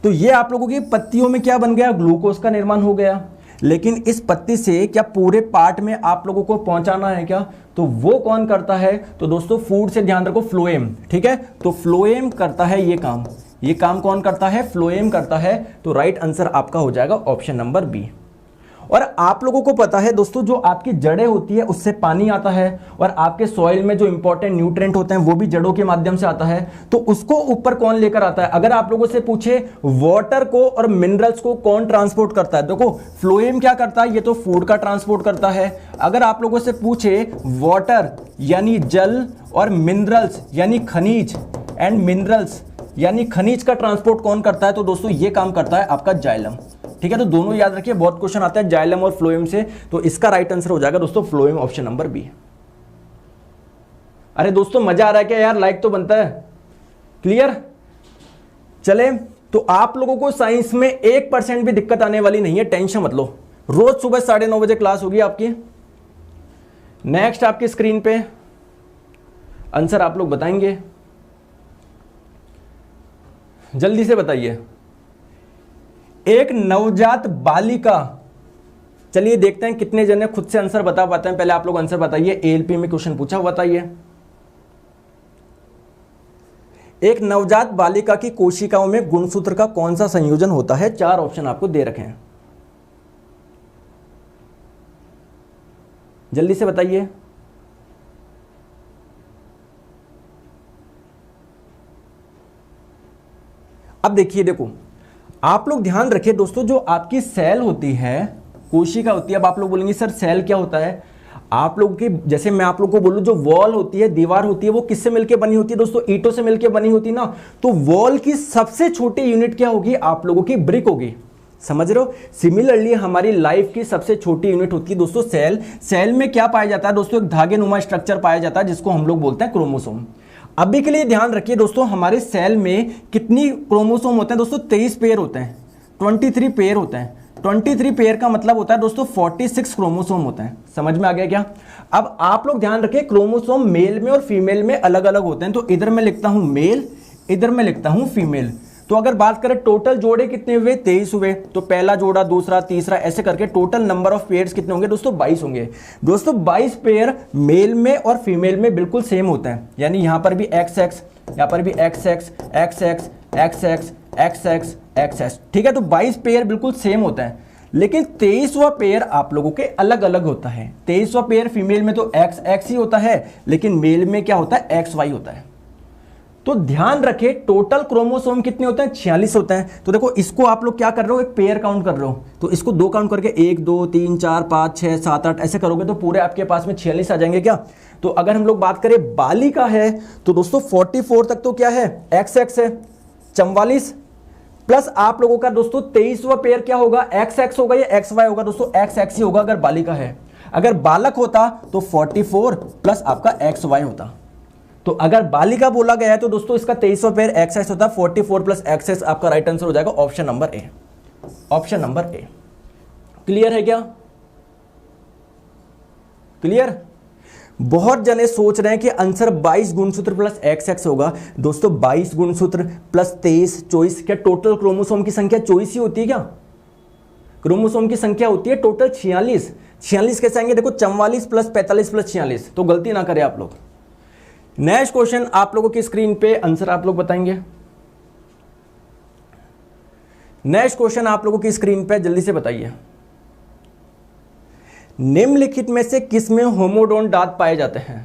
तो ये आप लोगों की पत्तियों में क्या बन गया, ग्लूकोज का निर्माण हो गया। लेकिन इस पत्ती से क्या पूरे पार्ट में आप लोगों को पहुंचाना है क्या, तो वो कौन करता है, तो दोस्तों फूड से ध्यान रखो, फ्लोएम, ठीक है, तो फ्लोएम करता है ये काम। ये काम कौन करता है, फ्लोएम करता है। तो राइट आंसर आपका हो जाएगा ऑप्शन नंबर बी। और आप लोगों को पता है दोस्तों जो आपकी जड़ें होती है उससे पानी आता है, और आपके सॉइल में जो इंपॉर्टेंट न्यूट्रिएंट होते हैं वो भी जड़ों के माध्यम से आता है। तो उसको ऊपर कौन लेकर आता है? अगर आप लोगों से पूछे वाटर को और मिनरल्स को कौन ट्रांसपोर्ट करता है, देखो फ्लोएम क्या करता है, ये तो फूड का ट्रांसपोर्ट करता है। अगर आप लोगों से पूछे वाटर यानी जल और मिनरल्स यानी खनिज एंड मिनरल्स यानी खनिज का ट्रांसपोर्ट कौन करता है, तो दोस्तों ये काम करता है आपका जाइलम। ठीक है, तो दोनों याद रखिए, बहुत क्वेश्चन आता है जाइलम और फ्लोएम से। तो इसका राइट आंसर हो जाएगा दोस्तों फ्लोएम, ऑप्शन नंबर बी। अरे दोस्तों मजा आ रहा है क्या यार, लाइक तो बनता है। क्लियर? चले, तो आप लोगों को साइंस में 1% भी दिक्कत आने वाली नहीं है, टेंशन मत लो। रोज सुबह 9:30 बजे क्लास होगी आपकी। नेक्स्ट आपकी स्क्रीन पे आंसर आप लोग बताएंगे, जल्दी से बताइए। एक नवजात बालिका, चलिए देखते हैं कितने जने खुद से आंसर बता पाते हैं। पहले आप लोग आंसर बताइए, एएलपी में क्वेश्चन पूछा हुआ, बताइए। एक नवजात बालिका की कोशिकाओं में गुणसूत्र का कौन सा संयोजन होता है? 4 ऑप्शन आपको दे रखे हैं, जल्दी से बताइए। अब देखिए, देखो आप लोग ध्यान रखिए दोस्तों, जो आपकी सेल होती है, कोशिका होती है। अब आप लोग बोलेंगे सर सेल क्या होता है? आप लोगों की, जैसे मैं आप लोग को बोलूं, जो वॉल होती है, दीवार होती है, वो किससे मिलकर बनी होती है दोस्तों? ईंटों से मिलकर बनी होती है ना। तो वॉल की सबसे छोटी यूनिट क्या होगी? आप लोगों की ब्रिक होगी, समझ रहे हो? सिमिलरली हमारी लाइफ की सबसे छोटी यूनिट होती है दोस्तों सेल। सेल में क्या पाया जाता है दोस्तों? एक धागे नुमा स्ट्रक्चर पाया जाता है जिसको हम लोग बोलते हैं क्रोमोसोम। अभी के लिए ध्यान रखिए दोस्तों, हमारे सेल में कितनी क्रोमोसोम होते हैं दोस्तों? 23 पेयर होते हैं, 23 पेयर होते हैं। 23 पेयर का मतलब होता है दोस्तों 46 क्रोमोसोम होते हैं। समझ में आ गया क्या? अब आप लोग ध्यान रखिए, क्रोमोसोम मेल में और फीमेल में अलग अलग होते हैं। तो इधर मैं लिखता हूं मेल, इधर मैं लिखता हूं फीमेल। तो अगर बात करें टोटल जोड़े कितने हुए, 23 हुए, तो पहला जोड़ा, दूसरा, तीसरा, ऐसे करके टोटल नंबर ऑफ पेयर्स कितने होंगे दोस्तों, 22 होंगे। दोस्तों 22 पेयर मेल में और फीमेल में बिल्कुल सेम होते हैं, यानी यहां पर भी XX, यहां पर भी XX, XX, XX, XX, XX, ठीक है। तो 22 पेयर बिल्कुल सेम होता है, लेकिन 23वां पेयर आप लोगों के अलग अलग होता है। 23वां पेयर फीमेल में तो XX ही होता है, लेकिन मेल में क्या होता है, XY होता है। तो ध्यान रखें टोटल क्रोमोसोम कितने होते हैं, 46 होते हैं। तो देखो इसको आप लोग क्या कर रहे हो, एक पेयर काउंट कर रहे हो, तो इसको 2 काउंट करके 1 2 3 4 5 6 7 8 ऐसे करोगे तो पूरे आपके पास में 46 आ जाएंगे क्या। तो अगर हम लोग बात करें बालिका है तो दोस्तों 44 तक तो क्या है, XX है, 44 प्लस आप लोगों का दोस्तों 23वां पेयर क्या होगा, XX होगा या XY होगा, दोस्तों XX ही होगा अगर बालिका है। अगर बालक होता तो 44 प्लस आपका XY होता। तो अगर बालिका बोला गया है तो दोस्तों इसका 23वां पेयर XX होता, 44 प्लस XX आपका राइट आंसर हो जाएगा option number A, option number A. Clear है क्या, क्लियर। बहुत जने सोच रहे हैं कि आंसर 22 गुणसूत्र प्लस XX होगा। दोस्तों 22 गुणसूत्र प्लस 23 24, क्या टोटल क्रोमोसोम की संख्या 24 ही होती है क्या, क्रोमोसोम की संख्या होती है टोटल 46। 46 कैसे आएंगे, देखो 44 प्लस 45 प्लस 46, तो गलती ना करें आप लोग। नेक्स्ट क्वेश्चन आप लोगों की स्क्रीन पे आंसर आप लोग बताएंगे। नेक्स्ट क्वेश्चन आप लोगों की स्क्रीन पे जल्दी से बताइए, निम्नलिखित में से किस में होमोडोन दांत पाए जाते हैं,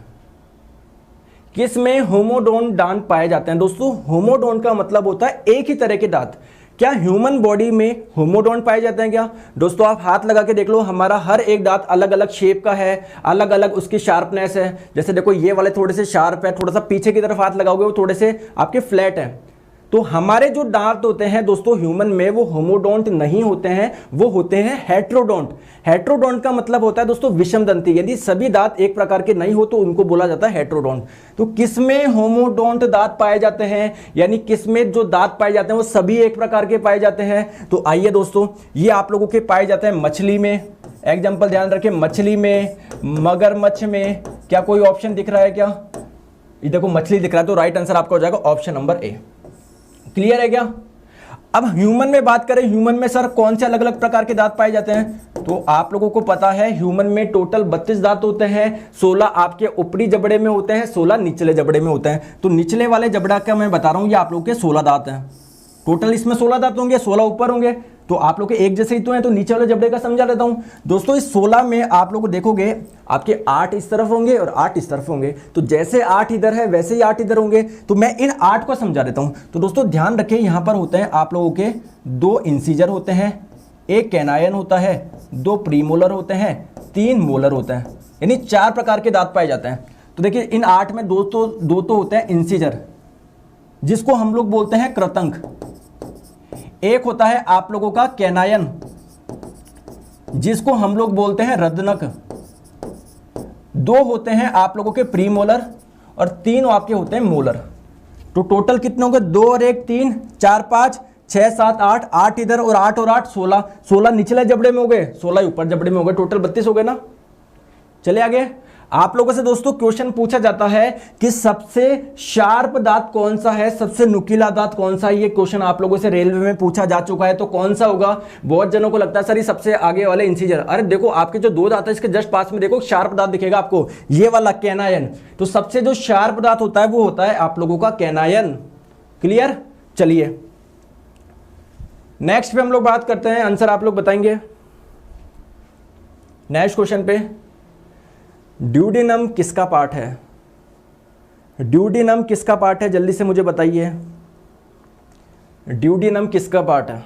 किस में होमोडोन दांत पाए जाते हैं। दोस्तों होमोडोन का मतलब होता है एक ही तरह के दांत। क्या ह्यूमन बॉडी में होमोडोन पाए जाते हैं क्या, दोस्तों आप हाथ लगा के देख लो, हमारा हर एक दांत अलग अलग शेप का है, अलग अलग उसकी शार्पनेस है। जैसे देखो ये वाले थोड़े से शार्प है, थोड़ा सा पीछे की तरफ हाथ लगाओगे वो थोड़े से आपके फ्लैट है। तो हमारे जो दांत होते हैं दोस्तों ह्यूमन में वो होमोडोंट नहीं होते हैं, वो होते हैं हेट्रोडोंट। हेट्रोडोंट का मतलब होता है दोस्तों विषम दंती, यदि सभी दांत एक प्रकार के नहीं हो तो उनको बोला जाता है हेट्रोडोंट। तो किसमें होमोडोंट दांत पाए जाते हैं, यानी किसमें जो दांत पाए जाते हैं वो सभी एक प्रकार के पाए जाते हैं। तो आइए दोस्तों ये आप लोगों के पाए जाते हैं मछली में, एग्जाम्पल ध्यान रखें, मछली में, मगरमच्छ में। क्या कोई ऑप्शन दिख रहा है क्या, ये देखो मछली दिख रहा है, तो राइट आंसर आपका हो जाएगा ऑप्शन नंबर ए। क्लियर है क्या। अब ह्यूमन में बात करें, ह्यूमन में सर कौन से अलग अलग प्रकार के दांत पाए जाते हैं, तो आप लोगों को पता है ह्यूमन में टोटल 32 दांत होते हैं। 16 आपके ऊपरी जबड़े में होते हैं, 16 निचले जबड़े में होते हैं। तो निचले वाले जबड़ा का मैं बता रहा हूं, ये आप लोगों के 16 दांत हैं टोटल, इसमें 16 दांत होंगे, 16 ऊपर होंगे। तो आप लोग के एक जैसे ही तो हैं, तो नीचे वाले जबड़े का समझा देता हूं दोस्तों। इस 16 में आप लोग देखोगे आपके 8 इस तरफ होंगे और 8 इस तरफ होंगे। तो जैसे 8 इधर है वैसे ही 8 इधर होंगे। तो मैं इन 8 को समझा देता हूं। तो दोस्तों ध्यान रखें यहां पर होते हैं आप लोगों के 2 इंसीजर होते हैं, 1 कैनायन होता है, 2 प्रीमोलर होते हैं, 3 मोलर होते हैं, यानी 4 प्रकार के दांत पाए जाते हैं। तो देखिए इन 8 में दो तो होते हैं इंसीजर, जिसको हम लोग बोलते हैं कृतंक। एक होता है आप लोगों का कैनायन, जिसको हम लोग बोलते हैं रदनक। 2 होते हैं आप लोगों के प्रीमोलर और 3 आपके होते हैं मोलर। तो टोटल कितने होंगे, 2 और 1 3 4 5 6 7 8, 8 इधर और 8 और 8 16, 16 निचले जबड़े में हो गए, 16 ऊपर जबड़े में हो गए, टोटल 32 हो गए ना। चले आगे। आप लोगों से दोस्तों क्वेश्चन पूछा जाता है कि सबसे शार्प दांत कौन सा है, सबसे नुकीला दांत कौन सा है। ये क्वेश्चन आप लोगों से रेलवे में पूछा जा चुका है, तो कौन सा होगा। बहुत जनों को लगता है सर ये सबसे आगे वाले इंसीजर। अरे देखो आपके जो 2 दांत है इसके जस्ट पास में देखो शार्प दांत दिखेगा आपको, ये वाला कैनायन। तो सबसे जो शार्प दांत होता है वो होता है आप लोगों का कैनायन। क्लियर। चलिए नेक्स्ट पे हम लोग बात करते हैं, आंसर आप लोग बताएंगे नेक्स्ट क्वेश्चन पे। ड्यूडेनम किसका पार्ट है, ड्यूडेनम किसका पार्ट है, जल्दी से मुझे बताइए ड्यूडेनम किसका पार्ट है,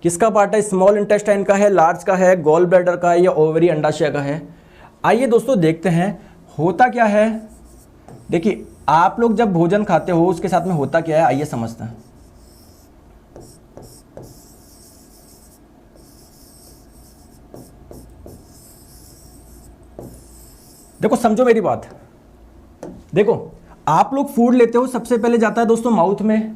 किसका पार्ट है। स्मॉल इंटेस्टाइन का है, लार्ज का है, गॉल ब्लैडर का है या ओवरी अंडाशय का है। आइए दोस्तों देखते हैं होता क्या है। देखिए आप लोग जब भोजन खाते हो उसके साथ में होता क्या है, आइए समझते हैं। देखो समझो मेरी बात, देखो आप लोग फूड लेते हो, सबसे पहले जाता है दोस्तों माउथ में,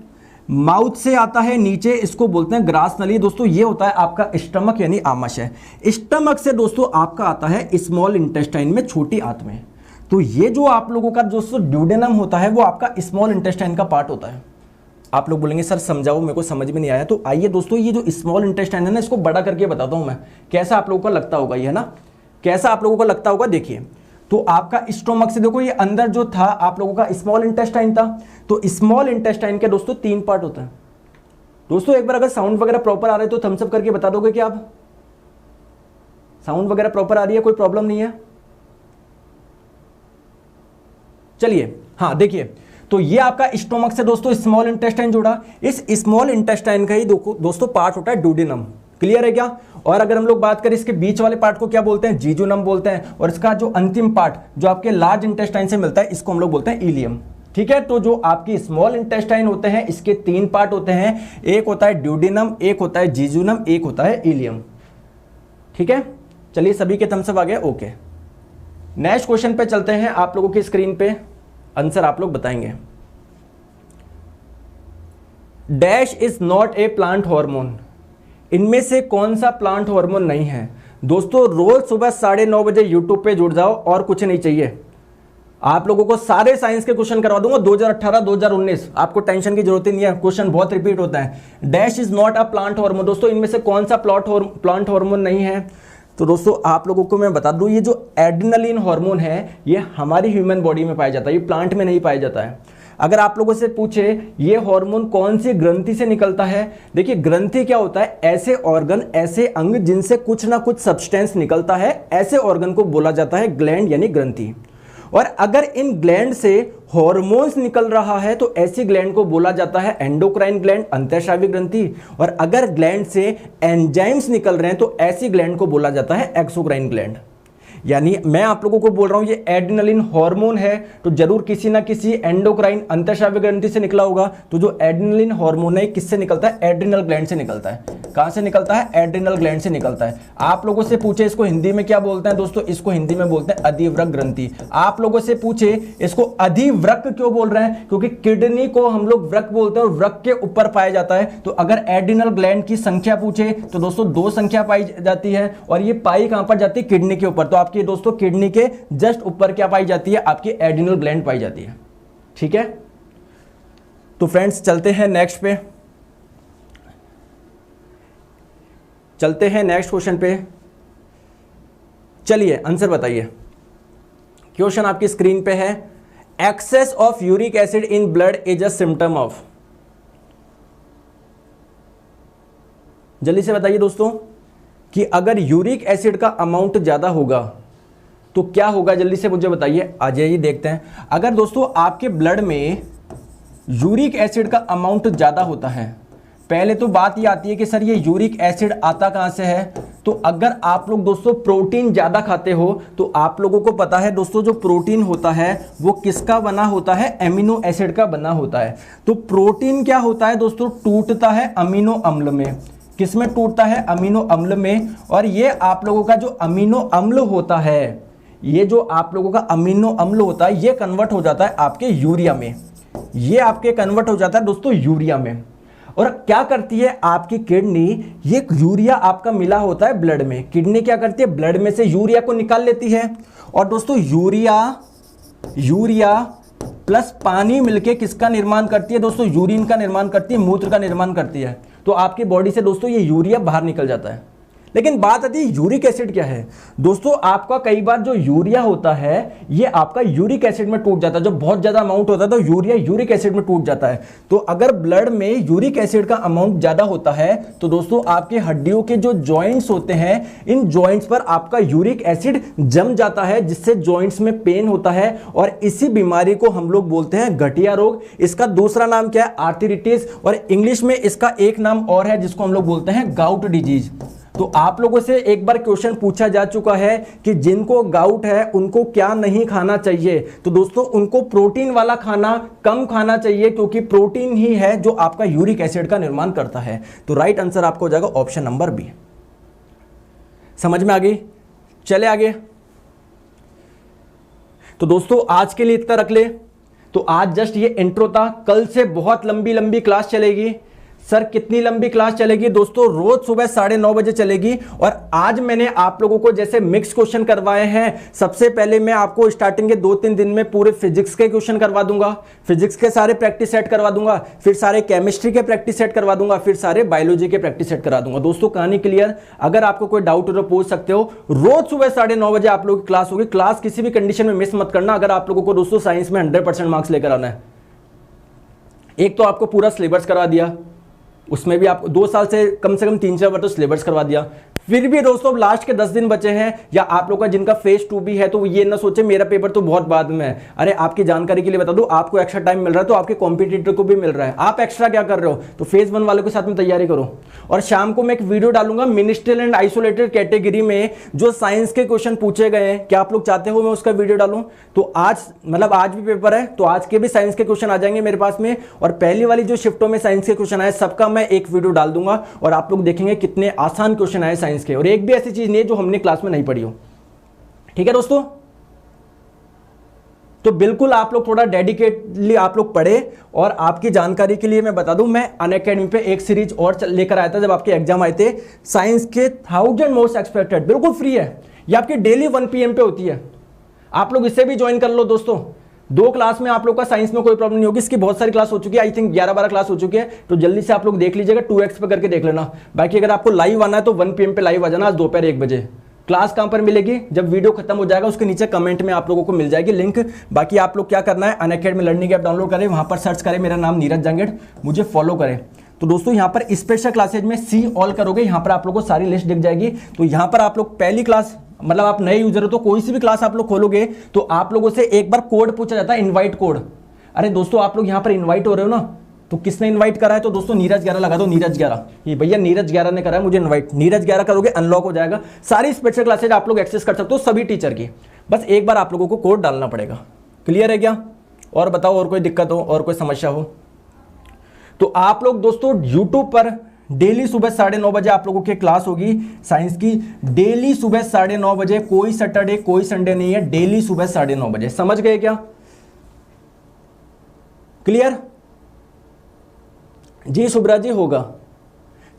माउथ से आता है नीचे, इसको बोलते हैं ग्रास नली। दोस्तों ये होता है आपका स्टमक यानी आमाशय। स्टमक से दोस्तों आपका आता है स्मॉल इंटेस्टाइन में, छोटी आंत में। तो ये जो आप लोगों का दोस्तों ड्यूडेनम होता है वो आपका स्मॉल इंटेस्टाइन का पार्ट होता है। आप लोग बोलेंगे सर समझाओ, मेरे को समझ में नहीं आया। तो आइए दोस्तों, ये जो स्मॉल इंटेस्टाइन है ना, इसको बड़ा करके बताता हूं मैं, कैसा आप लोगों को लगता होगा ये, है ना, कैसा आप लोगों को लगता होगा। देखिए, तो आपका स्टोमक से देखो, ये अंदर जो था आप लोगों का स्मॉल इंटेस्टाइन था। तो स्मॉल इंटेस्टाइन के दोस्तों 3 पार्ट होते हैं। दोस्तों एक बार अगर साउंड वगैरह प्रॉपर आ रहे तो थम्स अप करके बता दोगे कि आप साउंड वगैरह प्रॉपर आ रही है, कोई प्रॉब्लम नहीं है। चलिए, हाँ देखिए, तो ये आपका स्टोमक से दोस्तों स्मॉल इंटेस्टाइन जुड़ा। इस स्मॉल इंटेस्टाइन का ही दोस्तों पार्ट होता है ड्यूडेनम। क्लियर है क्या? और अगर हम लोग बात करें इसके बीच वाले पार्ट को क्या बोलते हैं? जीजोनम बोलते हैं। और इसका जो अंतिम पार्ट जो आपके लार्ज इंटेस्टाइन से मिलता है, इसको हम लोग बोलते हैं इलियम। ठीक है, तो जो आपकी स्मॉल इंटेस्टाइन होते हैं इसके 3 पार्ट होते हैं, एक होता है ड्यूडेनम, एक होता है जीजोनम, एक होता है इलियम। ठीक है, चलिए सभी के थम्स अप आ गए, ओके। नेक्स्ट क्वेश्चन पे चलते हैं। आप लोगों की स्क्रीन पे आंसर आप लोग बताएंगे। Dash is not a plant hormone, इनमें से कौन सा प्लांट हार्मोन नहीं है? दोस्तों रोज सुबह 9:30 बजे यूट्यूब पे जुड़ जाओ, और कुछ नहीं चाहिए। आप लोगों को सारे साइंस के क्वेश्चन करवा दूंगा 2018 2019, आपको टेंशन की जरूरत ही नहीं है, क्वेश्चन बहुत रिपीट होता है। Dash is not a plant hormone, दोस्तों इनमें से कौन सा प्लांट हार्मोन नहीं है? तो दोस्तों आप लोगों को मैं बता दूं, ये जो एड्रेनलिन हार्मोन है ये हमारी ह्यूमन बॉडी में पाया जाता है, ये प्लांट में नहीं पाया जाता है। अगर आप लोगों से पूछे ये हार्मोन कौन सी ग्रंथि से निकलता है, देखिए ग्रंथि क्या होता है? ऐसे ऑर्गन, ऐसे अंग जिनसे कुछ ना कुछ सब्सटेंस निकलता है, ऐसे ऑर्गन को बोला जाता है ग्लैंड यानी ग्रंथि। और अगर इन ग्लैंड से हॉर्मोन्स निकल रहा है तो ऐसी ग्लैंड को बोला जाता है एंडोक्राइन ग्लैंड, अंतःस्रावी ग्रंथि। और अगर ग्लैंड से एंजाइम्स निकल रहे हैं तो ऐसी ग्लैंड को बोला जाता है एक्सोक्राइन ग्लैंड। यानी मैं आप लोगों को बोल रहा हूं ये एड्रेनलिन हार्मोन है तो जरूर किसी ना किसी एंडोक्राइन अंतःस्रावी ग्रंथि से निकला होगा। तो जो एड्रेनलिन हार्मोन है किससे निकलता है? एड्रिनल ग्लैंड से निकलता है। कहां से निकलता है? एड्रिनल ग्लैंड से निकलता है। आप लोगों से पूछे इसको हिंदी में क्या बोलते हैं दोस्तों? इसको हिंदी में बोलते हैं अधिवृक्क ग्रंथि। आप लोगों से पूछे इसको अधिवृक्क क्यों बोल रहे हैं? क्योंकि किडनी को हम लोग वृक्क बोलते हैं और वृक्क के ऊपर पाया जाता है। तो अगर एड्रिनल ग्लैंड की संख्या पूछे तो दोस्तों 2 संख्या पाई जाती है, और ये पाई कहां पर जाती है? किडनी के ऊपर। तो आपकी दोस्तों किडनी के जस्ट ऊपर क्या पाई जाती है? आपकी एड्रिनल ग्लैंड पाई जाती है। ठीक है, तो फ्रेंड्स चलते हैं नेक्स्ट पे, चलते हैं नेक्स्ट क्वेश्चन पे। चलिए आंसर बताइए। क्वेश्चन आपकी स्क्रीन पे है, excess of uric acid in blood is a symptom of. जल्दी से बताइए दोस्तों कि अगर यूरिक एसिड का अमाउंट ज्यादा होगा तो क्या होगा? जल्दी से मुझे बताइए, आ जाइए देखते हैं। अगर दोस्तों आपके ब्लड में यूरिक एसिड का अमाउंट ज्यादा होता है, पहले तो बात ये आती है कि सर ये यूरिक एसिड आता कहां से है? तो अगर आप लोग दोस्तों प्रोटीन ज्यादा खाते हो तो आप लोगों को पता है दोस्तों जो प्रोटीन होता है वो किसका बना होता है? एमिनो एसिड का बना होता है। तो प्रोटीन क्या होता है दोस्तों? टूटता है अमीनो अम्ल में। किस में टूटता है? अमीनो अम्ल में। और ये आप लोगों का जो अमीनो अम्ल होता है, ये जो आप लोगों का अमीनो अम्ल होता है ये कन्वर्ट हो जाता है आपके यूरिया में। ये आपके कन्वर्ट हो जाता है दोस्तों यूरिया में। और क्या करती है आपकी किडनी? ये यूरिया आपका मिला होता है ब्लड में, किडनी क्या करती है? ब्लड में से यूरिया को निकाल लेती है। और दोस्तों यूरिया प्लस पानी मिलके किसका निर्माण करती है दोस्तों? यूरिन का निर्माण करती है, मूत्र का निर्माण करती है। तो आपकी बॉडी से दोस्तों ये यूरिया बाहर निकल जाता है। लेकिन बात आती है यूरिक एसिड क्या है? दोस्तों आपका कई बार जो यूरिया होता है ये आपका यूरिक एसिड में टूट जाता है। जब बहुत ज्यादा अमाउंट होता है तो यूरिया यूरिक एसिड में टूट जाता है। तो अगर ब्लड में यूरिक एसिड का अमाउंट ज्यादा होता है तो दोस्तों आपके हड्डियों के जो जॉइंट्स होते हैं, इन जॉइंट्स पर आपका यूरिक एसिड जम जाता है, जिससे जॉइंट्स में पेन होता है। और इसी बीमारी को हम लोग बोलते हैं गठिया रोग। इसका दूसरा नाम क्या है? आर्थराइटिस। और इंग्लिश में इसका एक नाम और है जिसको हम लोग बोलते हैं गाउट डिजीज। तो आप लोगों से एक बार क्वेश्चन पूछा जा चुका है कि जिनको गाउट है उनको क्या नहीं खाना चाहिए? तो दोस्तों उनको प्रोटीन वाला खाना कम खाना चाहिए, क्योंकि प्रोटीन ही है जो आपका यूरिक एसिड का निर्माण करता है। तो राइट आंसर आपको हो जाएगा ऑप्शन नंबर बी। समझ में आ गई? चले आगे। तो दोस्तों आज के लिए इतना रख ले। तो आज जस्ट ये इंट्रो था, कल से बहुत लंबी लंबी क्लास चलेगी। सर कितनी लंबी क्लास चलेगी दोस्तों? रोज सुबह 9:30 बजे चलेगी। और आज मैंने आप लोगों को जैसे मिक्स क्वेश्चन करवाए हैं, सबसे पहले मैं आपको स्टार्टिंग के 2-3 दिन में पूरे फिजिक्स के क्वेश्चन करवा दूंगा, फिजिक्स के सारे प्रैक्टिस सेट करवा दूंगा, फिर सारे केमिस्ट्री के प्रैक्टिस सेट करवा दूंगा, फिर सारे बायोलॉजी के प्रैक्टिस सेट करा दूंगा। दोस्तों कहानी क्लियर? अगर आपको कोई डाउट हो तो पूछ सकते हो। रोज सुबह 9:30 बजे आप लोगों की क्लास होगी। क्लास किसी भी कंडीशन में मिस मत करना अगर आप लोगों को दोस्तों साइंस में 100% मार्क्स लेकर आना है। एक तो आपको पूरा सिलेबस करवा दिया, उसमें भी आपको 2 साल से कम 3-4 बार तो सिलेबस करवा दिया। फिर भी दोस्तों लास्ट के 10 दिन बचे हैं, या आप लोग का जिनका फेज 2 भी है तो ये ना सोचे मेरा पेपर तो बहुत बाद में है। अरे आपकी जानकारी के लिए बता दूं, आपको एक्स्ट्रा टाइम मिल रहा है तो आपके कॉम्पिटिटर को भी मिल रहा है। आप एक्स्ट्रा क्या कर रहे हो? तो फेज 1 वालों के साथ में तैयारी करो। और शाम को मैं एक वीडियो डालूंगा मिनिस्ट्रियल एंड आइसोलेटेड कैटेगरी में जो साइंस के क्वेश्चन पूछे गए हैं। क्या आप लोग चाहते हो मैं उसका वीडियो डालूं? तो आज मतलब आज भी पेपर है तो आज के भी साइंस के क्वेश्चन आ जाएंगे मेरे पास में, और पहली वाली जो शिफ्टों में साइंस के क्वेश्चन आए सबका मैं एक वीडियो डाल दूंगा और आप लोग देखेंगे कितने आसान क्वेश्चन आए साइंस के। और एक भी ऐसी चीज नहीं है जो हमने क्लास में नहीं पढ़ी हो। ठीक है दोस्तों, तो बिल्कुल आप लोग थोड़ा डेडिकेटली आप लोग पढ़े। और आपकी जानकारी के लिए मैं बता दूं, मैं अनअकैडमी पे एक सीरीज और लेकर आया था जब आपके एग्जाम आए थे, साइंस के 1000 मोस्ट एक्सपेक्टेड, बिल्कुल फ्री है। ये आपकी डेली 1 PM पे होती है। आप लोग इसे भी ज्वाइन कर लो दोस्तों। 2 क्लास में आप लोग का साइंस में कोई प्रॉब्लम नहीं होगी। इसकी बहुत सारी क्लास हो चुकी है, आई थिंक 11-12 क्लास हो चुकी है, तो जल्दी से आप लोग देख लीजिएगा, 2x पे करके देख लेना। बाकी अगर आपको लाइव आना है तो 1 PM पे लाइव आ जाना, आज दोपहर 1 बजे। क्लास कहां पर मिलेगी? जब वीडियो खत्म हो जाएगा उसके नीचे कमेंट में आप लोगों को मिल जाएगी लिंक। बाकी आप लोग क्या करना है, अनअकैडमी लर्निंग ऐप डाउनलोड करें, वहां पर सर्च करें मेरा नाम नीरज जांगड़, मुझे फॉलो करें। तो दोस्तों यहाँ पर स्पेशल क्लासेज में सी ऑल करोगे, यहाँ पर आप लोगों को सारी लिस्ट दिख जाएगी। तो यहाँ पर आप लोग पहली क्लास, मतलब आप नए यूजर हो तो कोई सी भी क्लास आप लोग खोलोगे तो आप लोगों से एक बार कोड पूछा जाता है, इनवाइट कोड। अरे दोस्तों आप लोग यहाँ पर इनवाइट हो रहे हो ना, तो किसने इनवाइट करा है? तो दोस्तों नीरज 11 लगा दो, नीरज 11, ये भैया नीरज 11 ने करा है मुझे इनवाइट। नीरज 11 करोगे अनलॉक हो जाएगा, सारी स्पेशल क्लासेज आप लोग एक्सेस कर सकते हो सभी टीचर की। बस एक बार आप लोगों को कोड डालना पड़ेगा। क्लियर है क्या? और बताओ, और कोई दिक्कत हो और कोई समस्या हो तो आप लोग दोस्तों यूट्यूब पर डेली सुबह 9:30 बजे आप लोगों की क्लास होगी साइंस की। डेली सुबह 9:30 बजे, कोई सैटरडे कोई संडे नहीं है, डेली सुबह 9:30 बजे। समझ गए क्या? क्लियर जी? शुभ्रा जी होगा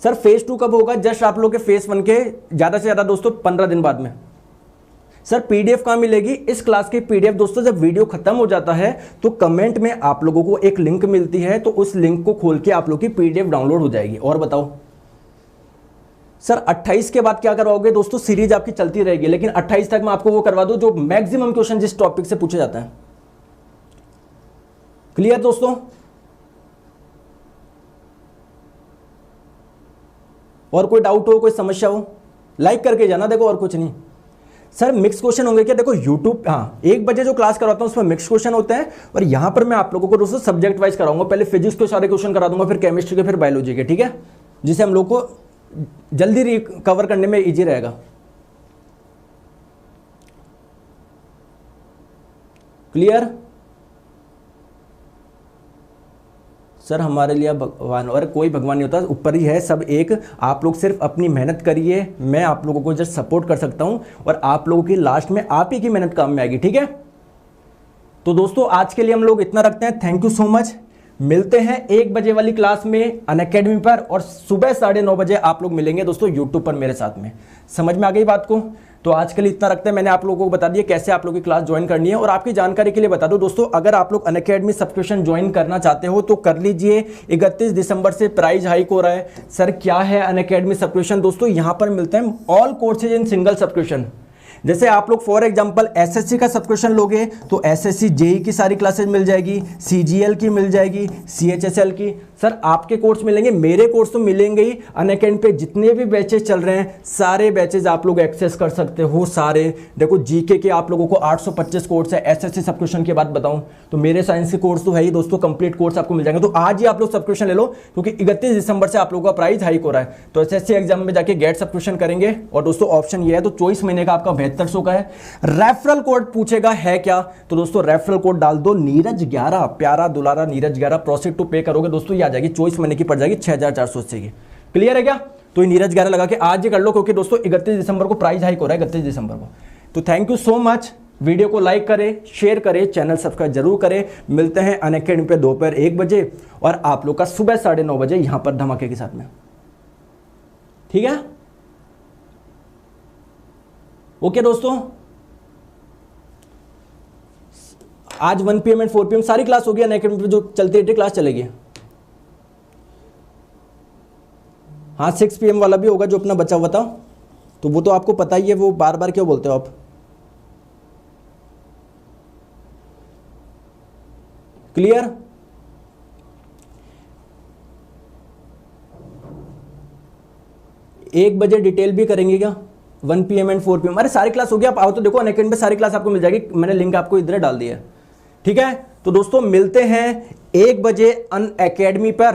सर। फेज 2 कब होगा? जस्ट आप लोग के फेज 1 के ज्यादा से ज्यादा दोस्तों 15 दिन बाद में। सर पीडीएफ कहां मिलेगी? इस क्लास की पीडीएफ दोस्तों जब वीडियो खत्म हो जाता है तो कमेंट में आप लोगों को एक लिंक मिलती है, तो उस लिंक को खोल के आप लोग की पीडीएफ डाउनलोड हो जाएगी। और बताओ सर 28 के बाद क्या करवाओगे? दोस्तों सीरीज आपकी चलती रहेगी, लेकिन 28 तक मैं आपको वो करवा दूं जो मैक्सिमम क्वेश्चन जिस टॉपिक से पूछे जाते हैं। क्लियर दोस्तों? और कोई डाउट हो, कोई समस्या हो, लाइक करके जाना। देखो और कुछ नहीं सर, मिक्स क्वेश्चन होंगे क्या? देखो यूट्यूब, हाँ 1 बजे जो क्लास करवाता हूं उसमें मिक्स क्वेश्चन होते हैं, और यहां पर मैं आप लोगों को दोस्तों सब्जेक्ट वाइज कराऊंगा। पहले फिजिक्स के सारे क्वेश्चन करा दूंगा, फिर केमिस्ट्री के, फिर बायोलॉजी के। ठीक है, जिससे हम लोग को जल्दी रिकवर करने में इजी रहेगा। क्लियर? सर हमारे लिए भगवान, और कोई भगवान नहीं होता, ऊपर ही है सब एक। आप लोग सिर्फ अपनी मेहनत करिए, मैं आप लोगों को जस्ट सपोर्ट कर सकता हूं, और आप लोगों की लास्ट में आप ही की मेहनत काम में आएगी। ठीक है, तो दोस्तों आज के लिए हम लोग इतना रखते हैं। Thank you so much. मिलते हैं 1 बजे वाली क्लास में अनअकैडमी पर, और सुबह 9:30 बजे आप लोग मिलेंगे दोस्तों यूट्यूब पर मेरे साथ में। समझ में आ गई बात को? तो आज के लिए इतना रखते हैं। मैंने आप लोगों को बता दिया कैसे आप लोगों की क्लास ज्वाइन करनी है। और आपकी जानकारी के लिए बता दूं दोस्तों, अगर आप लोग अनअकैडमी सब्सक्रिप्शन ज्वाइन करना चाहते हो तो कर लीजिए। 31 दिसंबर से प्राइस हाइक हो रहा है। सर क्या है अनअकैडमी सब्सक्रिप्शन? दोस्तों यहां पर मिलते हैं all courses in single subscription. जैसे आप लोग फॉर एग्जांपल एसएससी का सब्सक्रिप्शन लोगे तो एसएससी जेई की सारी क्लासेज मिल जाएगी, सीजीएल की मिल जाएगी, सीएचएसएल की। सर आपके कोर्स मिलेंगे, मेरे कोर्स तो मिलेंगे ही। अनअकैडमी पे जितने भी बैचेज चल रहे हैं सारे बैचेज आप लोग एक्सेस कर सकते हो सारे। देखो जीके के आप लोगों को 825 कोर्स है। एसएससी सब्सक्रिप्शन की बात बताऊं तो मेरे साइंस के कोर्स तो है ही दोस्तों, कंप्लीट कोर्स आपको मिल जाएंगे। तो आज ही आप लोग सब्सक्रिप्शन ले लो, क्योंकि 31 दिसंबर से आप लोगों का प्राइस हाइक हो रहा है। तो एसएससी एग्जाम में जाके गेट सब्सक्रिप्शन करेंगे। और दोस्तों ऑप्शन ये है, तो 24 महीने का आपका 7200 का है। रेफरल कोड पूछेगा है क्या, तो दोस्तों रेफरल कोड डाल दो नीरज 11, प्यारा दुलारा नीरज 11। प्रोसीड टू पे करोगे दोस्तों, ये आ जाएगी 24 महीने की पड़ जाएगी 6480 की। क्लियर है क्या? तो ये नीरज 11 लगा के आज ही कर लो, क्योंकि दोस्तों 31 दिसंबर को प्राइस हाइक हो रहा है, 31 दिसंबर को। तो thank you so much. Video को लाइक करें, शेयर करें, चैनल सब्सक्राइब जरूर करें। मिलते हैं अनअकैडमी पे दोपहर 1 बजे और आप लोग का सुबह 9:30 बजे यहां पर धमाके के साथ में। ठीक है, ओके दोस्तों। आज 1 PM एंड 4 PM सारी क्लास होगी अनअकैडमी पे, जो चलती रहती क्लास चलेगी। हाँ 6 PM वाला भी होगा जो अपना बचा हुआ था, तो वो तो आपको पता ही है, वो बार बार क्यों बोलते हो आप। क्लियर? एक बजे डिटेल भी करेंगे क्या? 1 PM एंड 4 PM। अरे सारी क्लास होगी, आप आओ तो देखो अनअकैडमी पे सारी क्लास आपको मिल जाएगी। मैंने लिंक आपको इधर डाल दिया है। ठीक है, तो दोस्तों मिलते हैं 1 बजे अनअकैडमी पर।